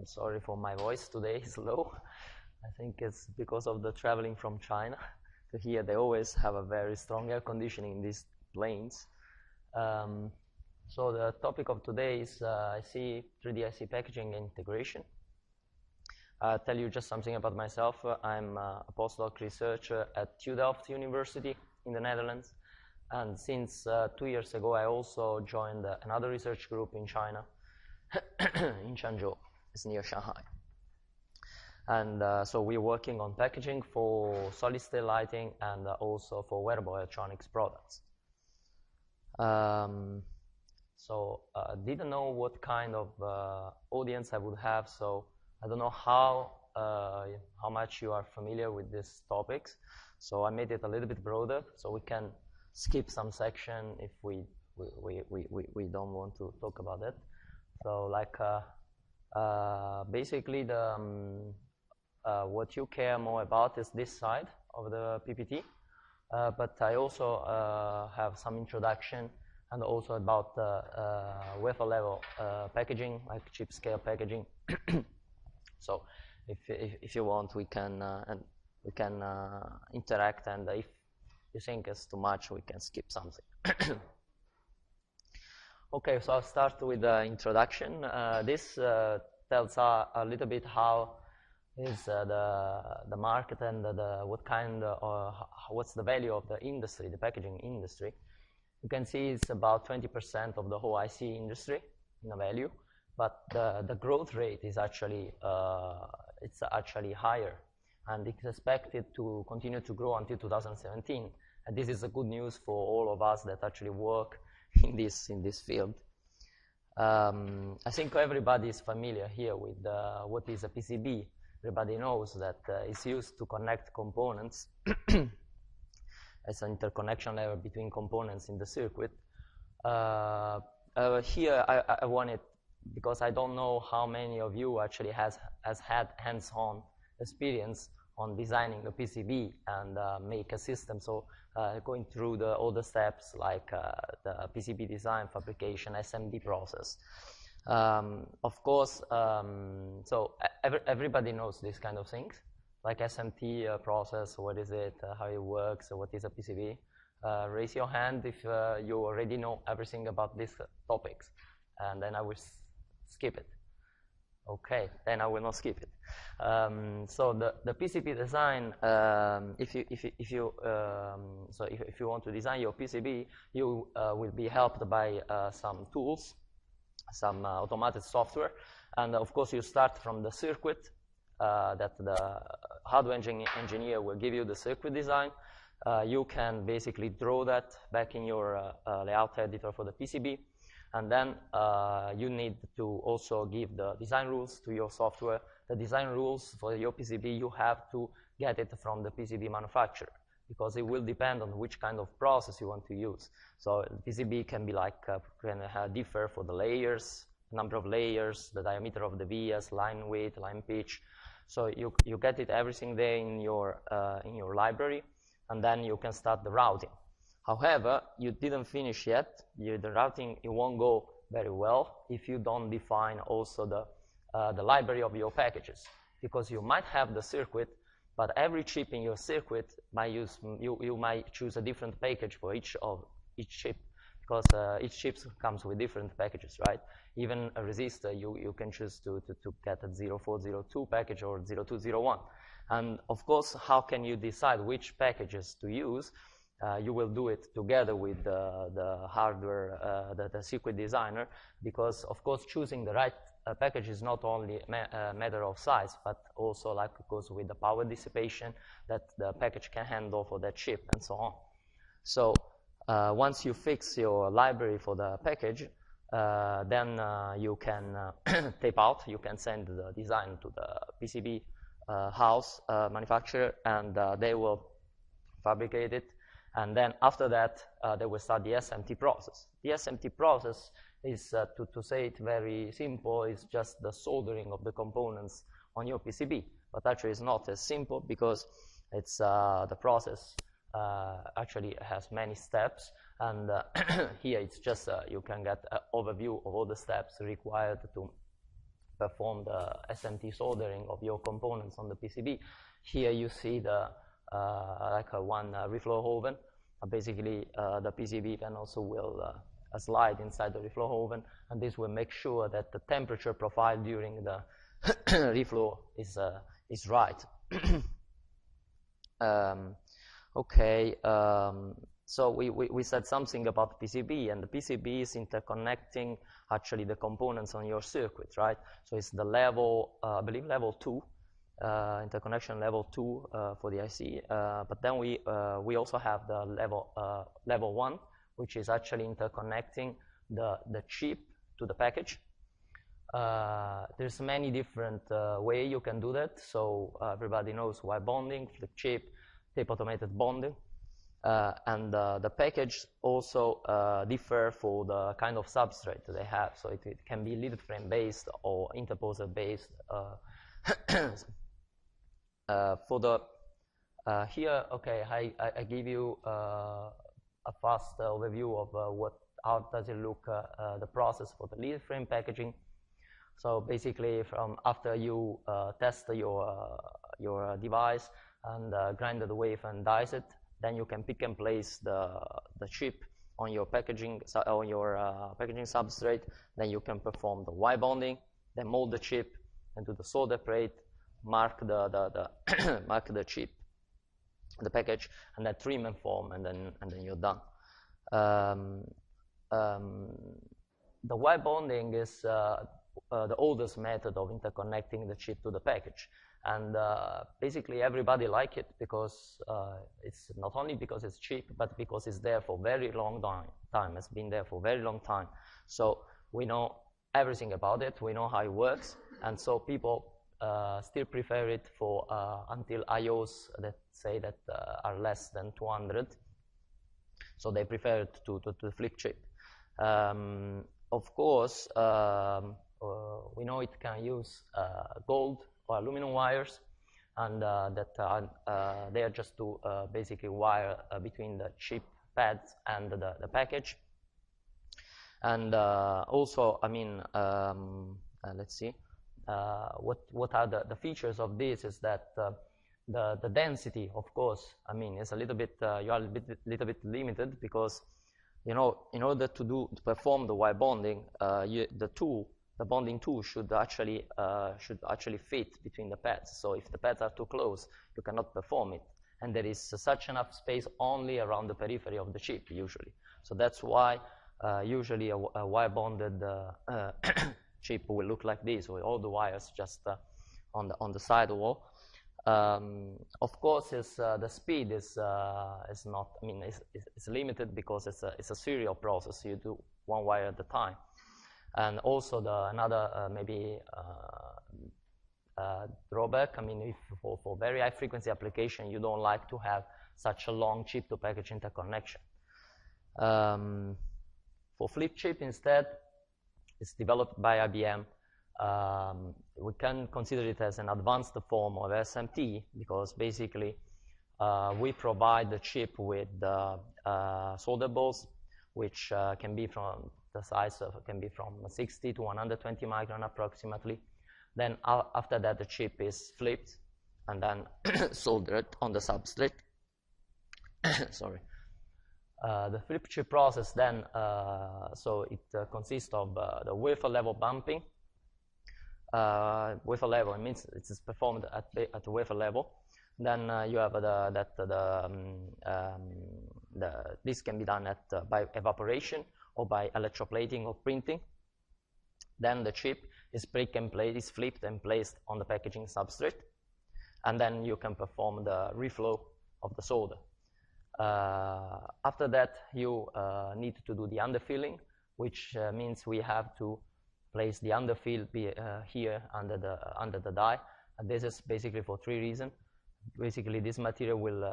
sorry for my voice today is low. I think it's because of the traveling from China to here. They always have a very strong air conditioning in these planes. So the topic of today is 3D IC packaging integration. I'll tell you just something about myself. I'm a postdoc researcher at TU Delft University in the Netherlands. And since 2 years ago, I also joined another research group in China, in Changzhou. It's near Shanghai. And so we're working on packaging for solid-state lighting and also for wearable electronics products. Didn't know what kind of audience I would have, so I don't know how much you are familiar with these topics. So I made it a little bit broader, so we can skip some section if we don't want to talk about it. So like basically what you care more about is this side of the PPT, but I also have some introduction and also about wafer level packaging, like chip scale packaging. So if you want, we can interact, and if you think it's too much, we can skip something. Okay, so I'll start with the introduction. This tells a little bit how is the market and what's the value of the industry, the packaging industry. You can see it's about 20% of the whole IC industry in a value, but the growth rate is actually it's actually higher, and it's expected to continue to grow until 2017. And this is a good news for all of us that actually work in this field. I think everybody is familiar here with what is a PCB. Everybody knows that it's used to connect components. It's an interconnection layer between components in the circuit. Here I wanted, because I don't know how many of you actually has had hands-on experience on designing a PCB and make a system. So going through all the steps like the PCB design, fabrication, SMD process. Of course, so everybody knows these kind of things, like SMT process, what is it, how it works, what is a PCB. Raise your hand if you already know everything about these topics, and then I will skip it. Okay, then I will not skip it. So the PCB design, if you want to design your PCB, you will be helped by some tools, some automated software, and of course you start from the circuit that the hardware engineer will give you the circuit design. You can basically draw that back in your layout editor for the PCB. And then you need to also give the design rules to your software. The design rules for your PCB, you have to get it from the PCB manufacturer, because it will depend on which kind of process you want to use. So PCB can be like, can differ for the layers, number of layers, the diameter of the vias, line width, line pitch. So you get it everything there in your library, and then you can start the routing. However, you didn't finish yet. The routing, it won't go very well if you don't define also the library of your packages, because you might have the circuit, but every chip in your circuit might you might choose a different package for each chip, because each chip comes with different packages, right? Even a resistor, you can choose to get a 0402 package or 0201. And of course, how can you decide which packages to use? You will do it together with the hardware, the circuit designer, because of course choosing the right package is not only a matter of size, but also like it goes with the power dissipation that the package can handle for that chip and so on. So once you fix your library for the package, then you can tape out, you can send the design to the PCB house manufacturer, and they will fabricate it. And then after that, they will start the SMT process. The SMT process is, to say it very simple, is just the soldering of the components on your PCB. But actually it's not as simple, because it's the process actually has many steps. And here it's just, you can get an overview of all the steps required perform the SMT soldering of your components on the PCB. Here you see the like one reflow oven. Basically, the PCB then also will slide inside the reflow oven, and this will make sure that the temperature profile during the reflow is right. Okay, so we said something about the PCB, and the PCB is interconnecting actually the components on your circuit, right? So it's the level, I believe level 2, interconnection level 2 for the IC, but then we also have the level 1, which is actually interconnecting the chip to the package. There's many different ways you can do that. So everybody knows wire bonding, flip chip, tape automated bonding, and the package also differ for the kind of substrate they have. So it can be lead frame based or interposer based. For the here, okay, I give you a fast overview of how does it look the process for the lead frame packaging. So basically, from after you test your device and grind the wafer and dice it, then you can pick and place the chip on your packaging packaging substrate. Then you can perform the wire bonding, then mold the chip, and do the solder plate, mark the mark the chip, the package, and then trim and form, and then you're done. The wire bonding is the oldest method of interconnecting the chip to the package, and basically everybody like it because it's not only because it's cheap, but because it's there for very long time. It's been there for a very long time, so we know everything about it. We know how it works, and so people still prefer it for until IOs that say that are less than 200. So they prefer it to flip chip. Of course, we know it can use gold or aluminum wires, and that they are just to basically wire between the chip pads and the package. And also, I mean, let's see, what are the features of this is that the density, of course, I mean, is a little bit, you are a little bit limited because, you know, in order to perform the wire bonding, the bonding tool should actually fit between the pads. So if the pads are too close, you cannot perform it. And there is such enough space only around the periphery of the chip, usually. So that's why usually a wire bonded chip will look like this, with all the wires just on the side wall. Of course, the speed is not. I mean, it's limited because it's a serial process. You do one wire at a time, and also another maybe drawback. I mean, if for very high frequency application, you don't like to have such a long chip to package interconnection. For flip chip instead, it's developed by IBM. We can consider it as an advanced form of SMT because basically we provide the chip with solder balls, which can be from the size of, can be from 60 to 120 micron approximately. Then after that, the chip is flipped and then soldered on the substrate. Sorry. The flip chip process then, so it consists of the wafer level bumping. Wafer level, it means it is performed at the wafer level. Then you have this can be done by evaporation or by electroplating or printing. Then the chip is flipped and placed on the packaging substrate, and then you can perform the reflow of the solder. After that, you need to do the underfilling, which means we have to place the underfill here under the die. And this is basically for 3 reasons. Basically, this material will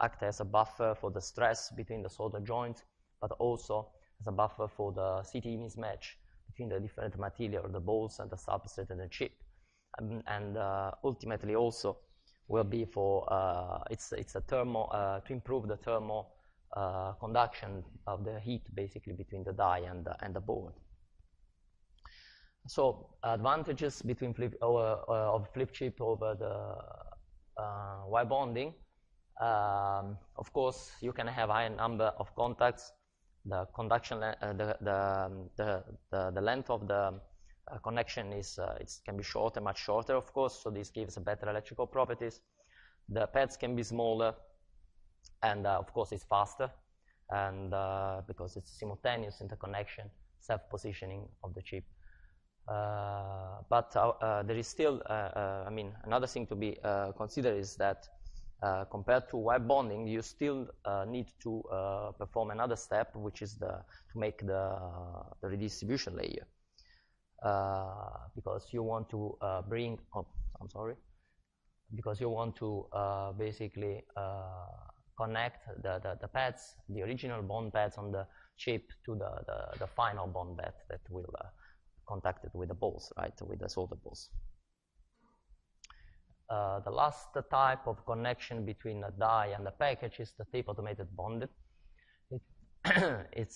act as a buffer for the stress between the solder joints, but also as a buffer for the CT mismatch between the different material, the balls and the substrate and the chip. And ultimately also will be for it's a thermal to improve the thermal conduction of the heat basically between the die and the board. So advantages between of flip chip over the wire bonding. Of course, you can have higher number of contacts. The conduction, the length of the connection is can be shorter, much shorter, of course. So this gives better electrical properties. The pads can be smaller, and of course it's faster, and because it's simultaneous interconnection, self-positioning of the chip. But there is still, I mean, another thing to be considered is that compared to wire bonding, you still need to perform another step, which is to make the redistribution layer, because you want to bring. Oh, I'm sorry. Because you want to basically connect the pads, the original bond pads on the chip, to the final bond pad that will contact it with the balls, right, with the solder balls. The last type of connection between the die and the package is the tape automated bonding. It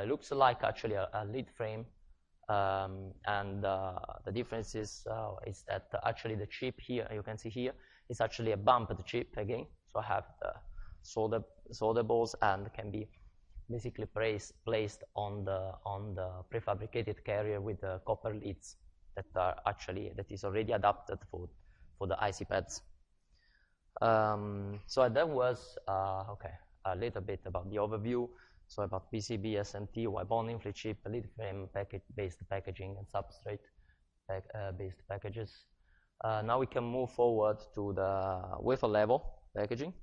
looks like actually a lead frame, and the difference is that actually the chip here, you can see here, is actually a bumped chip again. So I have the solder balls and can be basically placed on the prefabricated carrier with the copper leads that is already adapted for the IC pads. So that was okay, a little bit about the overview. So about PCB, SMT, wire bonding, flip chip, lead frame based packaging, and substrate based packages. Now we can move forward to the wafer level packaging.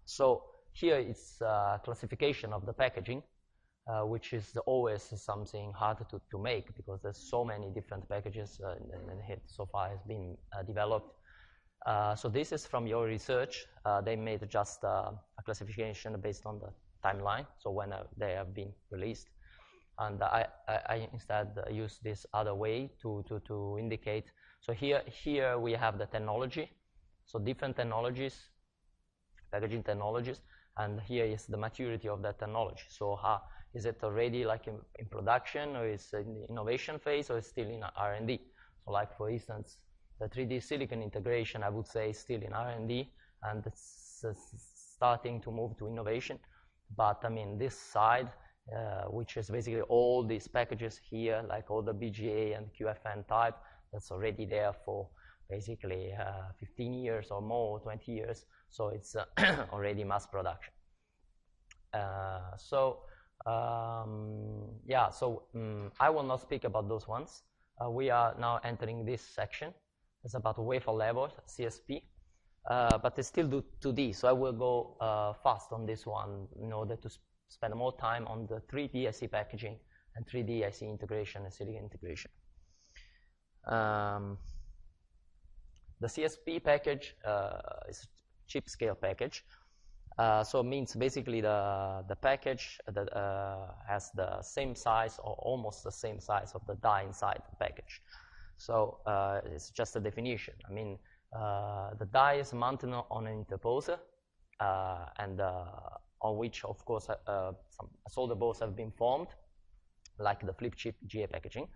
So here it's classification of the packaging, which is always something hard to make, because there's so many different packages and it so far has been developed. So this is from your research. They made just a classification based on the timeline, so when they have been released. And I instead use this other way to indicate. So here we have the technology, so different technologies, packaging technologies, and here is the maturity of that technology. So is it already like in production, or is it in the innovation phase, or is it still in R&D? So like for instance, the 3D silicon integration, I would say, is still in R&D, and it's starting to move to innovation. But I mean, this side, which is basically all these packages here, like all the BGA and QFN type, that's already there for basically 15 years or more, 20 years. So it's already mass production. Yeah, so I will not speak about those ones. We are now entering this section. It's about wafer level, CSP, but it's still 2D, so I will go fast on this one in order to spend more time on the 3D IC packaging and 3D IC integration and silicon integration. The CSP package is chip scale package. So it means basically the package that has the same size or almost the same size of the die inside the package. So it's just a definition. I mean, the die is mounted on an interposer, and on which, of course, some solder balls have been formed, like the flip chip GA packaging.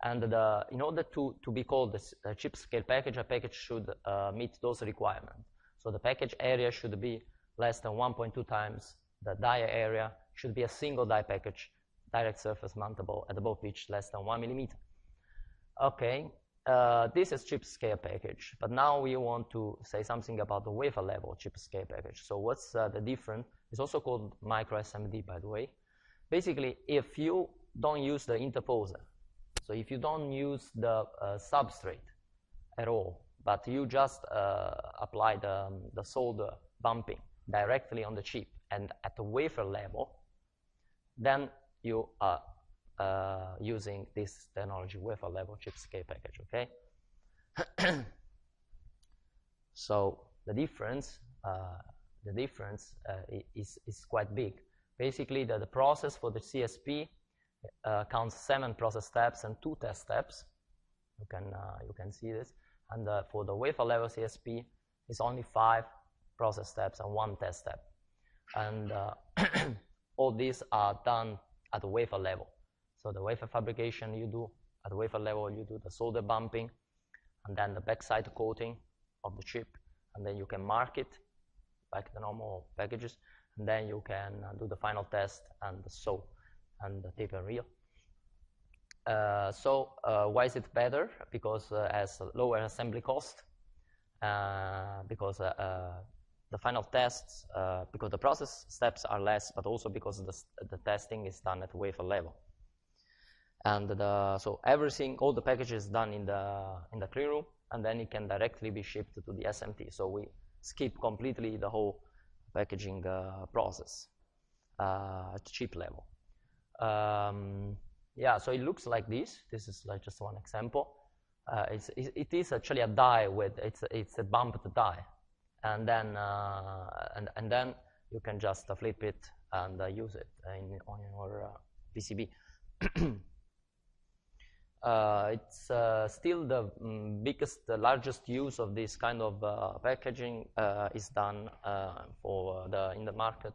And in order to be called a chip scale package, a package should meet those requirements. So the package area should be less than 1.2 times the die area, should be a single die package, direct surface mountable at above pitch less than 1 millimeter. Okay, this is chip scale package, but now we want to say something about the wafer level chip scale package. So what's the difference? It's also called micro SMD, by the way. Basically, if you don't use the interposer, so if you don't use the substrate at all, but you just apply the solder bumping directly on the chip and at the wafer level, then you are using this technology, wafer level chip scale package, okay? So the difference is quite big. Basically, the process for the CSP counts 7 process steps and 2 test steps. You can see this. And for the wafer level CSP, it's only 5 process steps and 1 test step. And all these are done at the wafer level. So the wafer fabrication you do at wafer level, you do the solder bumping, and then the backside coating of the chip, and then you can mark it like the normal packages, and then you can do the final test and the sew and the tape and reel. Why is it better? Because it has lower assembly cost, because the final tests, because the process steps are less, but also because the testing is done at wafer level. And so everything, all the packaging is done in the clean room, and then it can directly be shipped to the SMT. So we skip completely the whole packaging process at chip level. Yeah, so it looks like this. This is like just one example. It is actually a die with it's a bumped die, and then then you can just flip it and use it on your PCB. It's still the the largest use of this kind of packaging is done in the market,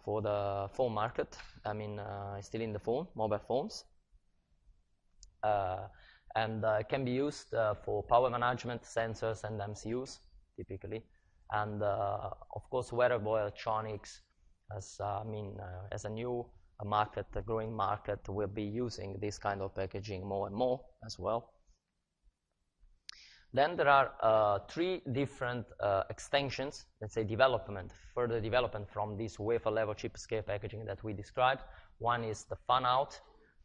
for the phone market. I mean, still in the mobile phones, and can be used for power management, sensors, and MCUs typically, and of course wearable electronics, as as a new market, a growing market, will be using this kind of packaging more and more as well. Then there are 3 different extensions, let's say further development from this wafer level chip scale packaging that we described. One is the fan out,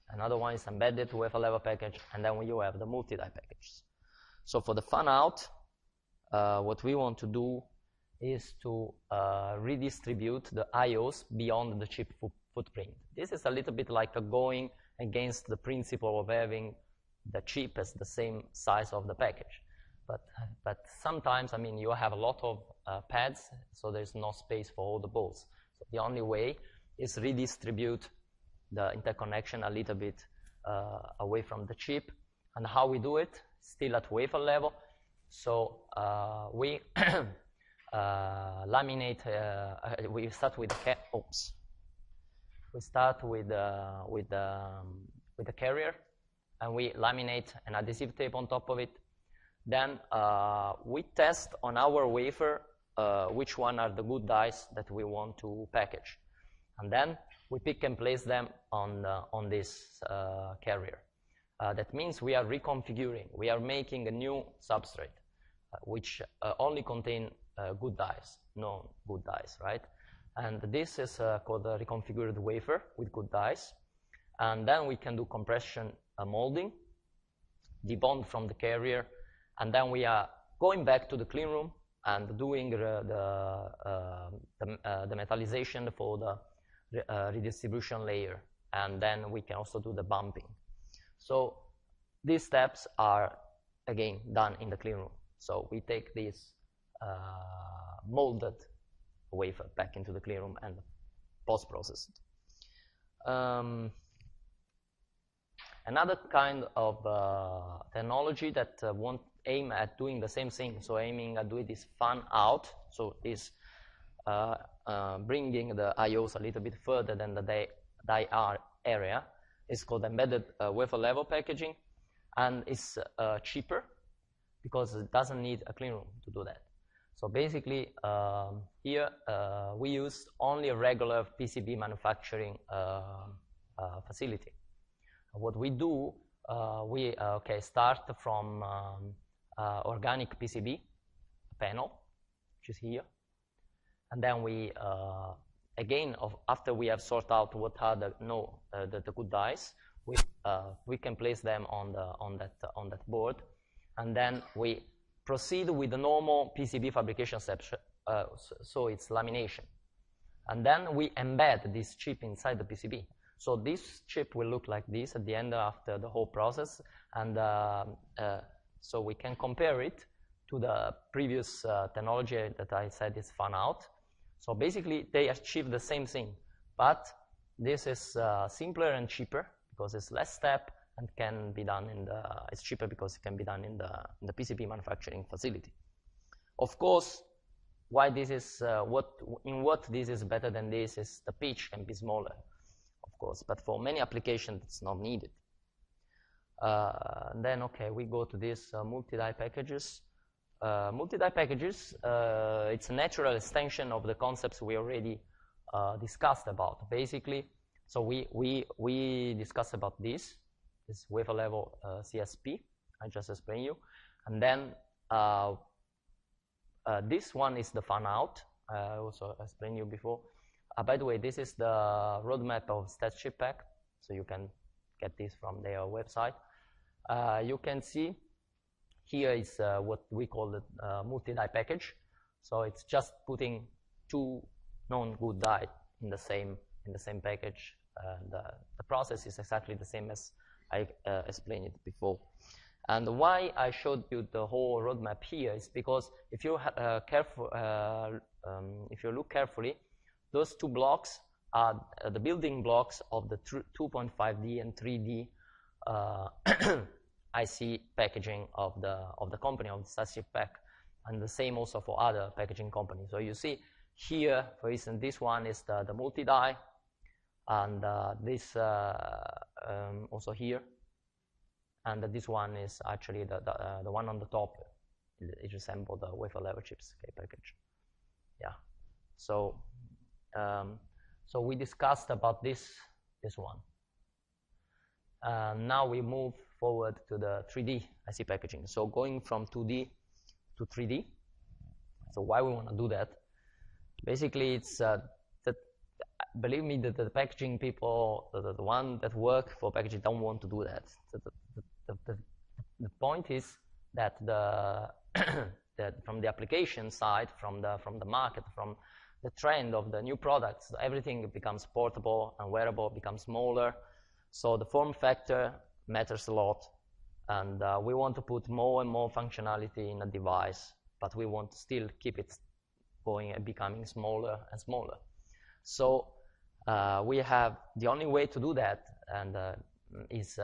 another one is embedded wafer level package, and then you have the multi-die packages. So for the fan out, what we want to do is to redistribute the IOs beyond the chip footprint. This is a little bit like going against the principle of having the chip as the same size of the package. But sometimes, I mean, you have a lot of pads, so there's no space for all the balls. So the only way is redistribute the interconnection a little bit away from the chip. And how we do it? Still at wafer level. So we laminate. We start with the We start with the carrier, and we laminate an adhesive tape on top of it. Then we test on our wafer which one are the good dies that we want to package, and then we pick and place them on this carrier. That means we are reconfiguring. We are making a new substrate which only contain good dies, no good dies, right? And this is called a reconfigured wafer with good dies. And then we can do compression molding, debond from the carrier, and then we are going back to the clean room and doing the metallization for the redistribution layer, and then we can also do the bumping. So these steps are again done in the clean room. So we take this molded wafer back into the clean room and post-process it. Another kind of technology that won't aim at doing the same thing, so aiming at doing this fan out, so is bringing the IOs a little bit further than the die area, is called embedded wafer level packaging, and it's cheaper because it doesn't need a clean room to do that. So basically, here we use only a regular PCB manufacturing facility. What we do, we start from organic PCB panel, which is here, and then we again, after we have sorted out what are the good dies, we can place them on that board, and then we proceed with the normal PCB fabrication steps. So it's lamination, and then we embed this chip inside the PCB. So this chip will look like this at the end after the whole process, and so we can compare it to the previous technology that I said is fan out. So basically they achieve the same thing, but this is simpler and cheaper because it's less step and can be done it's cheaper because it can be done in the PCB manufacturing facility. Of course, why this is, in what this is better than this is the pitch can be smaller. of course, but for many applications, it's not needed. Then, okay, we go to this multi-die packages. Multi-die packages, it's a natural extension of the concepts we already discussed about, basically. So we discussed about this wafer level CSP, I just explained you. And then this one is the fan-out, I also explained you before. By the way, this is the roadmap of StatChip Pack, so you can get this from their website. You can see here is what we call the multi-die package. So it's just putting two non-good die in the same package. And the process is exactly the same as I explained it before. And why I showed you the whole roadmap here is because if you if you look carefully, those two blocks are the building blocks of the 2.5D and 3D IC packaging of the company, of the StatChip Pack, and the same also for other packaging companies. So you see here, for instance, this one is the multi-die, and this also here, and this one is actually the one on the top. It resembles the wafer level chips package. Yeah. So so we discussed about this one. Now we move forward to the 3D IC packaging. So going from 2D to 3D. So why we want to do that? Basically, it's that believe me, that the packaging people, the one that work for packaging, don't want to do that. The point is that that from the application side, from the market, from the trend of the new products, everything becomes portable and wearable, becomes smaller. So the form factor matters a lot, and we want to put more and more functionality in a device, but we want to still keep it going and becoming smaller and smaller. So we have the only way to do that, and is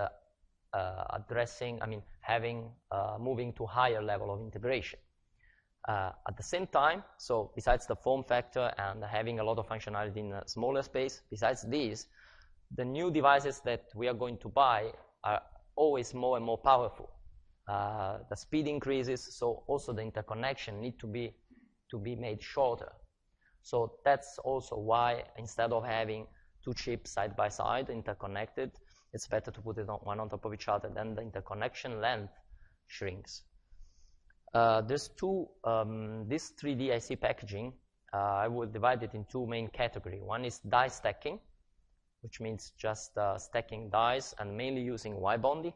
moving to higher level of integration. At the same time, so besides the form factor and having a lot of functionality in a smaller space, besides these, the new devices that we are going to buy are always more and more powerful. The speed increases, so also the interconnection need to be made shorter. So that's also why, instead of having two chips side by side interconnected, it's better to put it one on top of each other. Then the interconnection length shrinks. There's this 3D IC packaging, I will divide it in two main categories. One is die stacking, which means just stacking dies and mainly using wire bonding.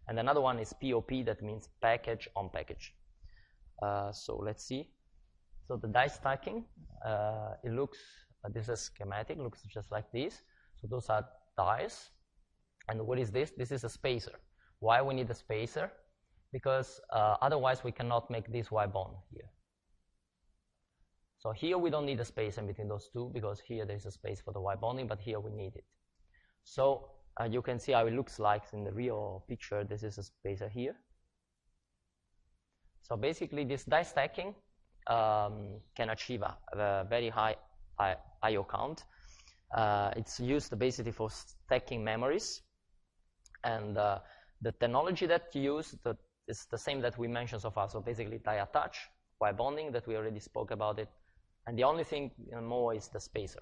And another one is PEOP, that means package on package. So let's see. So the die stacking, it looks, this is a schematic, looks just like this. So those are dies. And what is this? This is a spacer. Why we need a spacer? Because otherwise we cannot make this wire bond here. So here we don't need a space in between those two, because here there is a space for the wire bonding, but here we need it. So you can see how it looks like in the real picture. This is a spacer here. So basically this die stacking can achieve a very high I/O count. It's used basically for stacking memories, and the technology that you use is the same that we mentioned so far. So basically die attach, wire bonding, that we already spoke about it, and the only thing more is the spacer.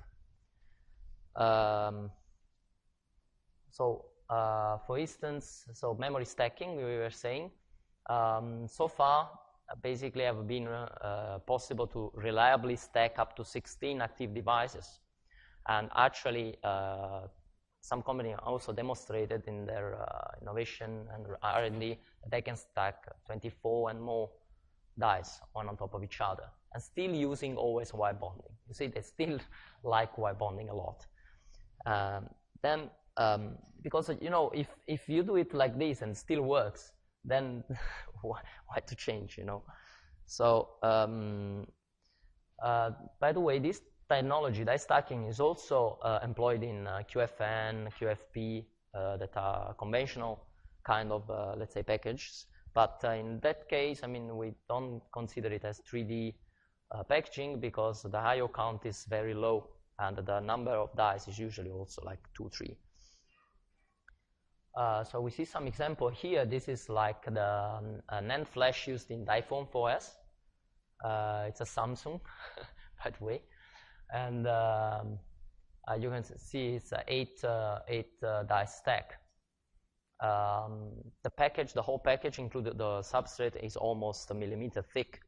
For instance, so memory stacking, we were saying, so far basically have been possible to reliably stack up to 16 active devices, and actually some companies also demonstrated in their innovation and R&D that they can stack 24 and more dies one on top of each other, and still using always wire bonding. You see, they still like wire bonding a lot. Then, because you know, if you do it like this and it still works, then why to change, you know? So, by the way, this technology, die stacking, is also employed in QFN, QFP, that are conventional kind of, let's say, packages. But in that case, I mean, we don't consider it as 3D packaging, because the I/O count is very low. and the number of dies is usually also like 2, 3. So we see some example here. This is like the NAND flash used in iPhone 4S. It's a Samsung, by the way, and you can see it's a 8 die stack. The package, the whole package, including the substrate, is almost 1 millimeter thick,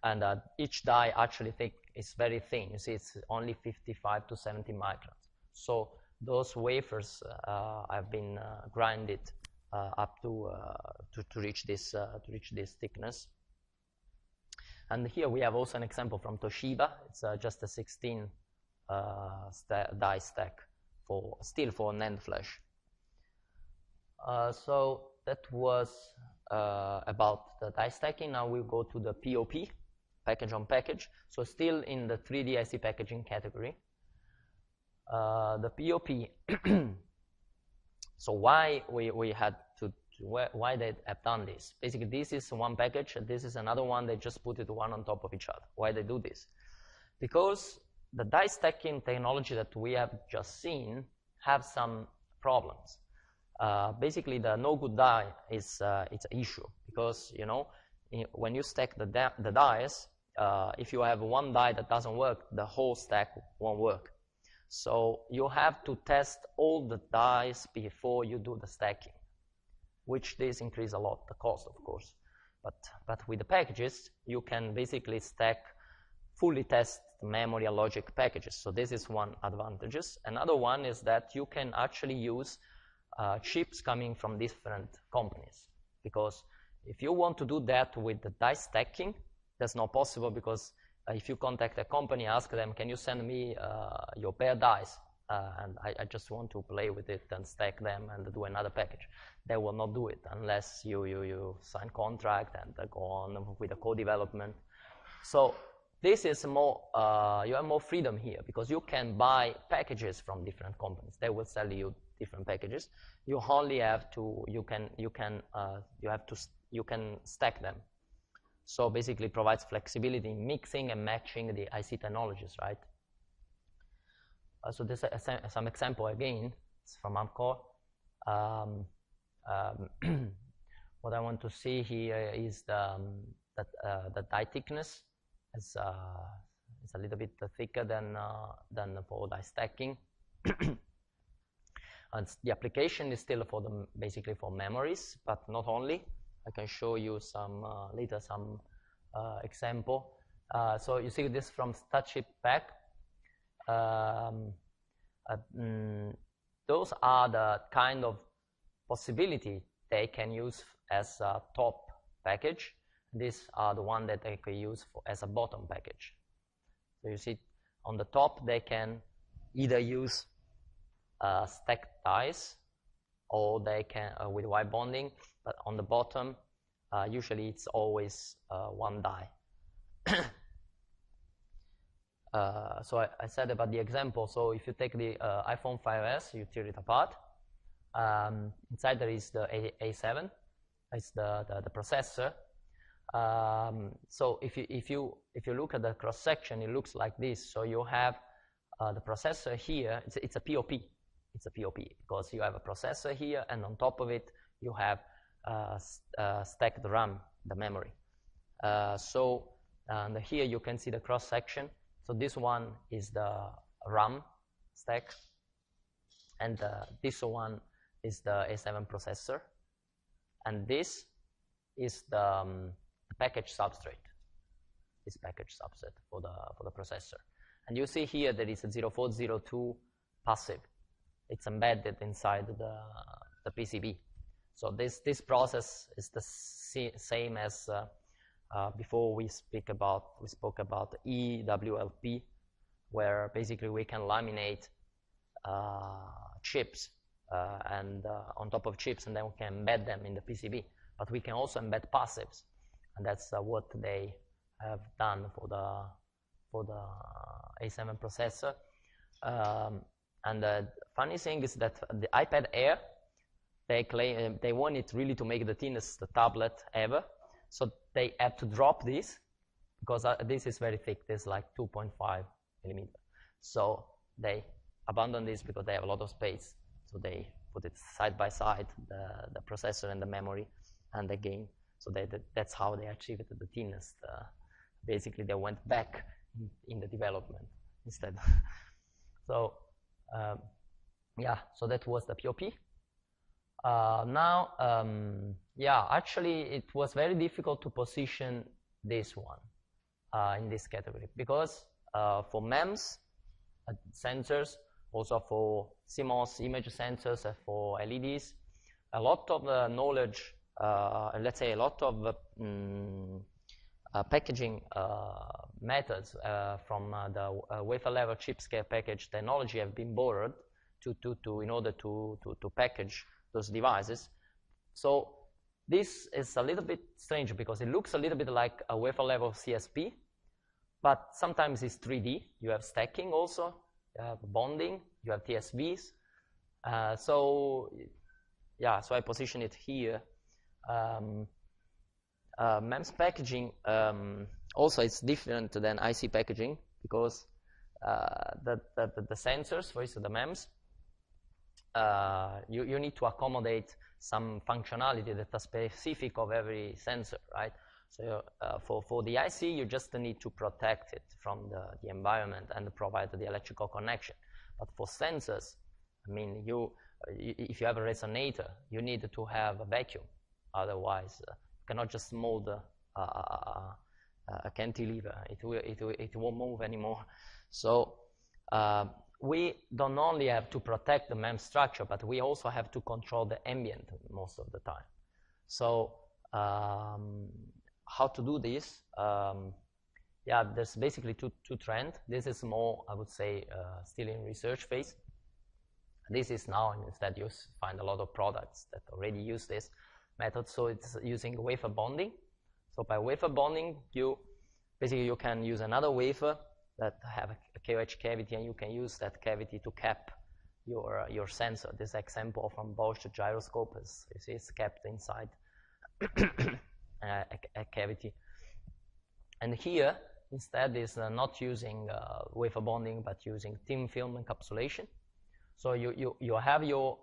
and each die actually is very thin. You see, it's only 55 to 70 microns. So those wafers have been grinded up to reach this thickness. And here we have also an example from Toshiba. It's just a 16 die stack still for NAND flash. So that was about the die stacking. Now we'll go to the PEOP, package on package. So still in the 3D IC packaging category. The PEOP. So why we had to, why they have done this? Basically, this is one package, and this is another one. They just put it one on top of each other. Why they do this? Because the die stacking technology that we have just seen have some problems. Basically, the no good die is it's an issue, because when you stack the dies, if you have one die that doesn't work, the whole stack won't work. So you have to test all the dies before you do the stacking, which this increase a lot the cost, of course. But with the packages, you can basically fully test the memory and logic packages. So this is one advantages. Another one is that you can actually use chips coming from different companies, because if you want to do that with the die stacking, that's not possible, because if you contact a company, ask them, can you send me your bare dies, and I just want to play with it and stack them and do another package. They will not do it unless you sign contract and go on with the co-development. So this is more, you have more freedom here, because you can buy packages from different companies. They will sell you different packages. You only have to, you can stack them. So basically provides flexibility in mixing and matching the IC technologies, right? So this is some example again. It's from Amcor. What I want to see here is the die thickness. It's a little bit thicker than for die stacking. And the application is still basically for memories, but not only. I can show you some later some example. So you see this from StatChip Pack. Those are the kind of possibility they can use as a top package. These are the one that they can use as a bottom package. So you see on the top they can either use stacked dies, or they can with wire bonding, but on the bottom usually it's always one die. So I said about the example. So if you take the iPhone 5S, you tear it apart. Inside there is the A7. It's the processor. So if you look at the cross section, it looks like this. So you have the processor here. It's a PEOP. It's a PEOP because you have a processor here, and on top of it you have stacked RAM, the memory. And here you can see the cross section. So this one is the RAM stack, and this one is the A7 processor, and this is the package substrate. This package substrate for the processor. And you see here that it's a 0402 passive. It's embedded inside the PCB. So this process is the same as before we spoke about EWLP, where basically we can laminate chips and on top of chips, and then we can embed them in the PCB. But we can also embed passives, and that's what they have done for the A7 processor. And the funny thing is that the iPad Air, they claim they want it really to make the thinnest tablet ever. So they had to drop this because this is very thick. This is like 2.5 millimeter. So they abandon this because they have a lot of space. So they put it side by side, the processor and the memory and the gain. So that's how they achieved the thinnest. Basically, they went back in the development instead. So yeah, so that was the POP. Now, yeah, actually, it was very difficult to position this one in this category because for MEMS sensors, also for CMOS image sensors, for LEDs, a lot of knowledge, let's say a lot of packaging methods from the wafer level chip scale package technology have been borrowed in order to package those devices. So this is a little bit strange because it looks a little bit like a wafer level CSP, but sometimes it's 3D. You have stacking also, you have bonding, you have TSVs. So yeah, so I position it here. MEMS packaging also it's different than IC packaging because the sensors, for instance, the MEMS, you need to accommodate some functionality that are specific of every sensor, right? So for the IC, you just need to protect it from the environment and provide the electrical connection. But for sensors, I mean, if you have a resonator, you need to have a vacuum. Otherwise, you cannot just mold a cantilever. It won't move anymore. So we don't only have to protect the MEMS structure, but we also have to control the ambient most of the time. So how to do this? Yeah, there's basically two trends. This is more, I would say, still in research phase. This is now, instead, you find a lot of products that already use this method. So it's using wafer bonding. So by wafer bonding, you can use another wafer that have a KOH cavity, and you can use that cavity to cap your sensor. This example from Bosch gyroscope is, you see, it's kept inside a cavity. And here, instead, is not using wafer bonding, but using thin film encapsulation. So you have your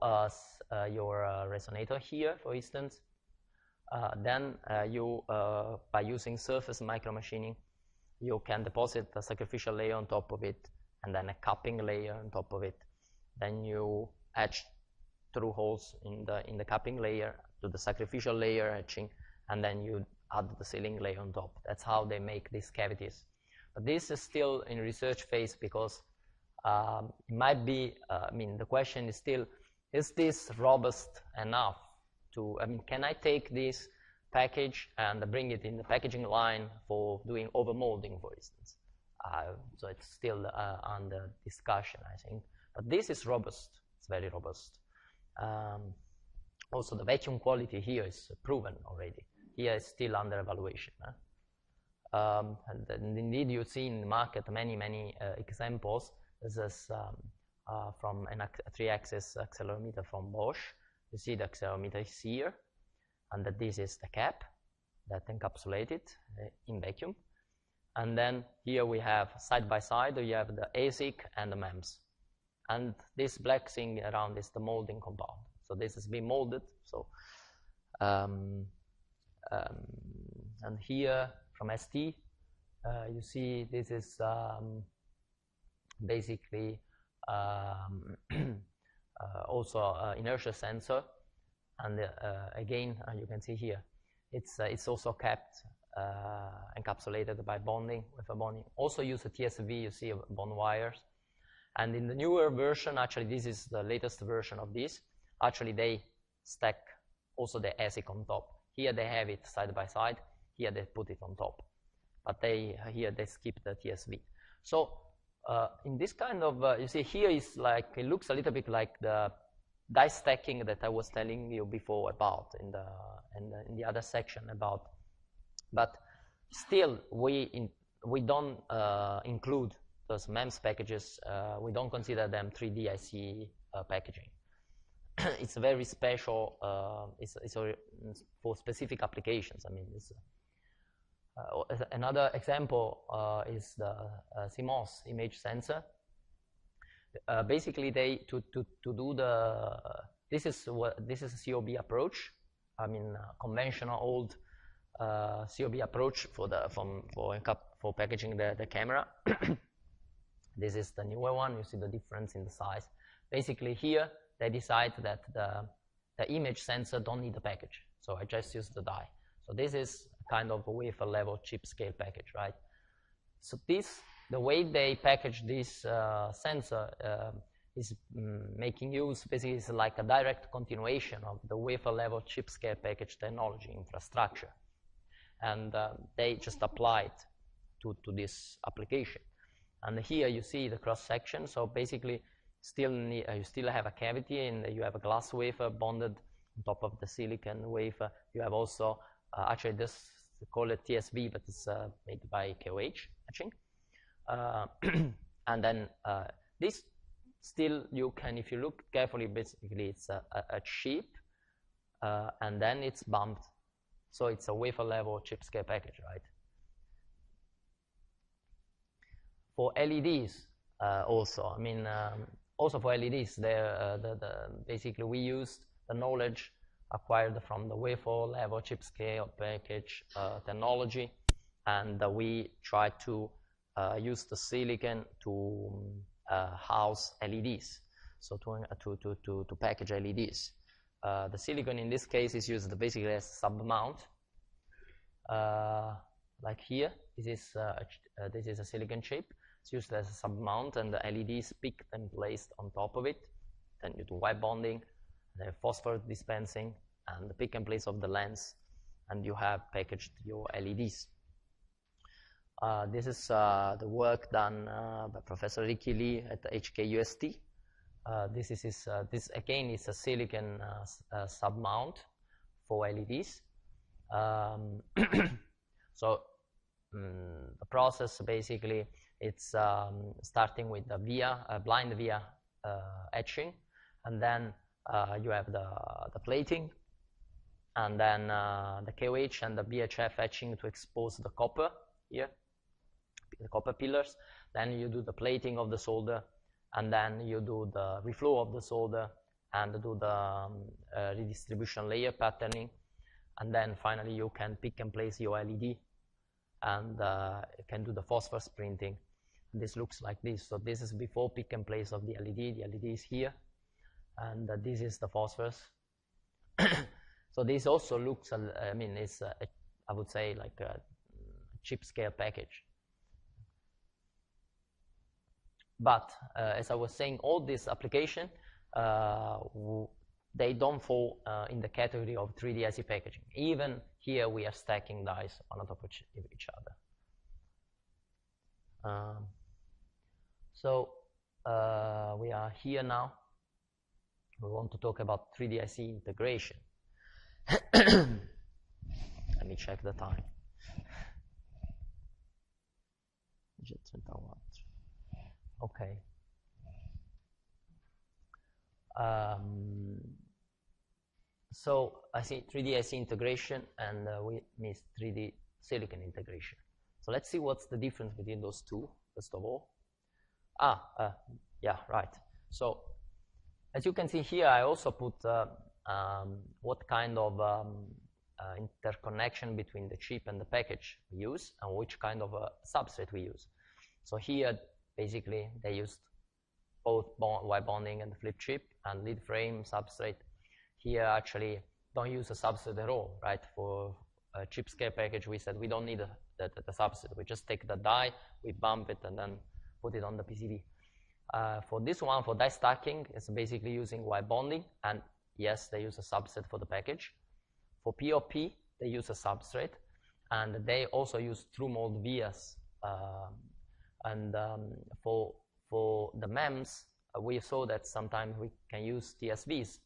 resonator here, for instance. Then by using surface micromachining, you can deposit a sacrificial layer on top of it, and then a cupping layer on top of it. Then you etch through holes in the cupping layer to the sacrificial layer etching, and then you add the sealing layer on top. That's how they make these cavities. But this is still in research phase because it might be, I mean, the question is still, is this robust enough to, I mean, can I take this package and bring it in the packaging line for doing overmolding, for instance? So it's still under discussion, I think. But this is robust. It's very robust. Also, the vacuum quality here is proven already. Here it's still under evaluation. And indeed, you see in the market many examples. This is from a 3-axis accelerometer from Bosch. You see the accelerometer is here, and that this is the cap that encapsulates it in vacuum. And then here we have side by side, you have the ASIC and the MEMS. And this black thing around is the molding compound. So this has been molded. So and here from ST, you see this is basically also inertia sensor, and again you can see here it's also kept encapsulated by bonding, wafer bonding. Also use a TSV, you see bond wires. And in the newer version, actually this is the latest version of this, actually they stack also the ASIC on top. Here they have it side by side, here they put it on top, but here they skip the TSV. So in this kind of, you see here is like, it looks a little bit like the die stacking that I was telling you before about in the other section about, but still we don't include those MEMS packages. We don't consider them 3D IC packaging. It's very special. It's for specific applications. I mean, another example is the CMOS image sensor. basically they to do the this is a COB approach. I mean conventional old COB approach for packaging the camera. This is the newer one. You see the difference in the size. Basically here they decide that the image sensor don't need a package, so I just use the die. So this is kind of a wafer level chip scale package, right? So the way they package this sensor is making use, basically is like a direct continuation of the wafer level chip scale package technology infrastructure, and they just apply it to this application. And here you see the cross section. So basically you still have a cavity, and you have a glass wafer bonded on top of the silicon wafer. You have also actually this, we call it TSV, but it's made by KOH etching. And then this still, you can, if you look carefully, basically it's a chip, and then it's bumped. So it's a wafer level chip scale package, right? For LEDs also, I mean, also for LEDs, basically we used the knowledge acquired from the wafer level chip scale package technology, and we tried to use the silicon to house LEDs, so to package LEDs. The silicon in this case is used basically as sub-mount, like here. This is a silicon chip. It's used as a sub-mount, and the LED is picked and placed on top of it. Then you do wire bonding, the phosphor dispensing, and the pick and place of the lens, and you have packaged your LEDs. This is the work done by Professor Ricky Lee at the HKUST. This again is a silicon sub-mount for LEDs. So the process basically, it's starting with the blind via etching, and then you have the plating, and then the KOH and the BHF etching to expose the copper here, the copper pillars. Then you do the plating of the solder, and then you do the reflow of the solder, and do the redistribution layer patterning, and then finally you can pick and place your LED, and you can do the phosphorus printing. This looks like this. So this is before pick and place of the LED. The LED is here, and this is the phosphorus. So this also looks, I mean, it's I would say like a chip scale package. But as I was saying, all this application, they don't fall in the category of 3D IC packaging. Even here we are stacking dies on top of each other. So we are here now. We want to talk about 3D IC integration. Let me check the time. Okay. So I see 3D IC integration, and we missed 3D silicon integration. So let's see what's the difference between those two, first of all. Yeah, right. So as you can see here, I also put what kind of interconnection between the chip and the package we use, and which kind of substrate we use. So here, basically, they used both wire bonding and the flip chip and lead frame substrate. Here, actually, don't use a substrate at all, right? For a chip scale package, we said we don't need the substrate. We just take the die, we bump it, and then put it on the PCB. For this one, for die stacking, it's basically using wire bonding, and yes, they use a substrate for the package. For PEOP, they use a substrate, and they also use true mold vias. And for the MEMS, we saw that sometimes we can use TSVs.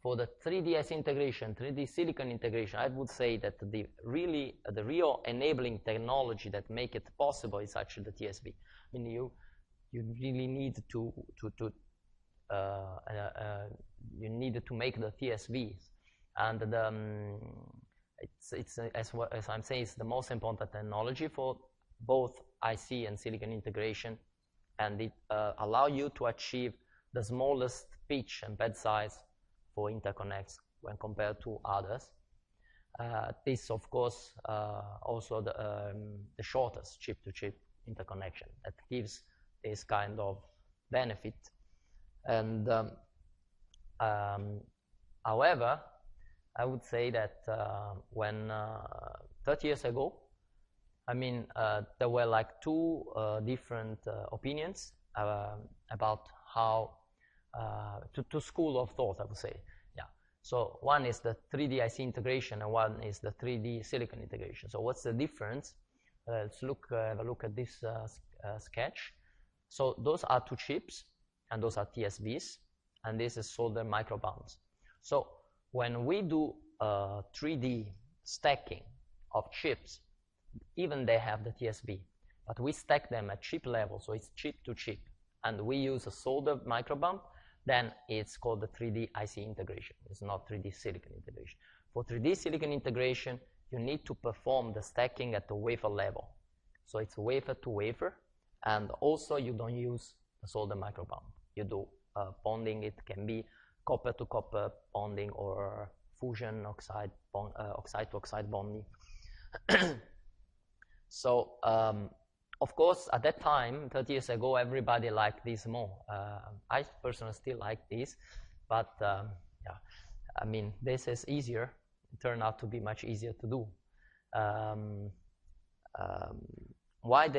For the 3D IC integration, 3D silicon integration, I would say that the real enabling technology that make it possible is actually the TSV. I mean, you really need to make the TSVs, and it's as I'm saying, it's the most important technology for both IC and silicon integration, and it allows you to achieve the smallest pitch and bed size for interconnects when compared to others. This, of course, also the shortest chip-to-chip interconnection that gives this kind of benefit. And however, I would say that when 30 years ago, I mean, there were like two different opinions about how two school of thought, I would say. Yeah. So one is the 3D IC integration, and one is the 3D silicon integration. So what's the difference? Let's have a look at this sketch. So those are two chips, and those are TSVs, and this is solder microbumps. So when we do 3D stacking of chips, even they have the TSV, but we stack them at chip level, so it's chip to chip, and we use a solder microbump, then it's called the 3D IC integration. It's not 3D silicon integration. For 3D silicon integration, you need to perform the stacking at the wafer level. So it's wafer to wafer, and also you don't use the solder microbump. You do bonding. It can be copper to copper bonding or fusion oxide to oxide bonding. So of course, at that time, 30 years ago, everybody liked this more. I personally still like this, but yeah, I mean, this is easier. It turned out to be much easier to do. Why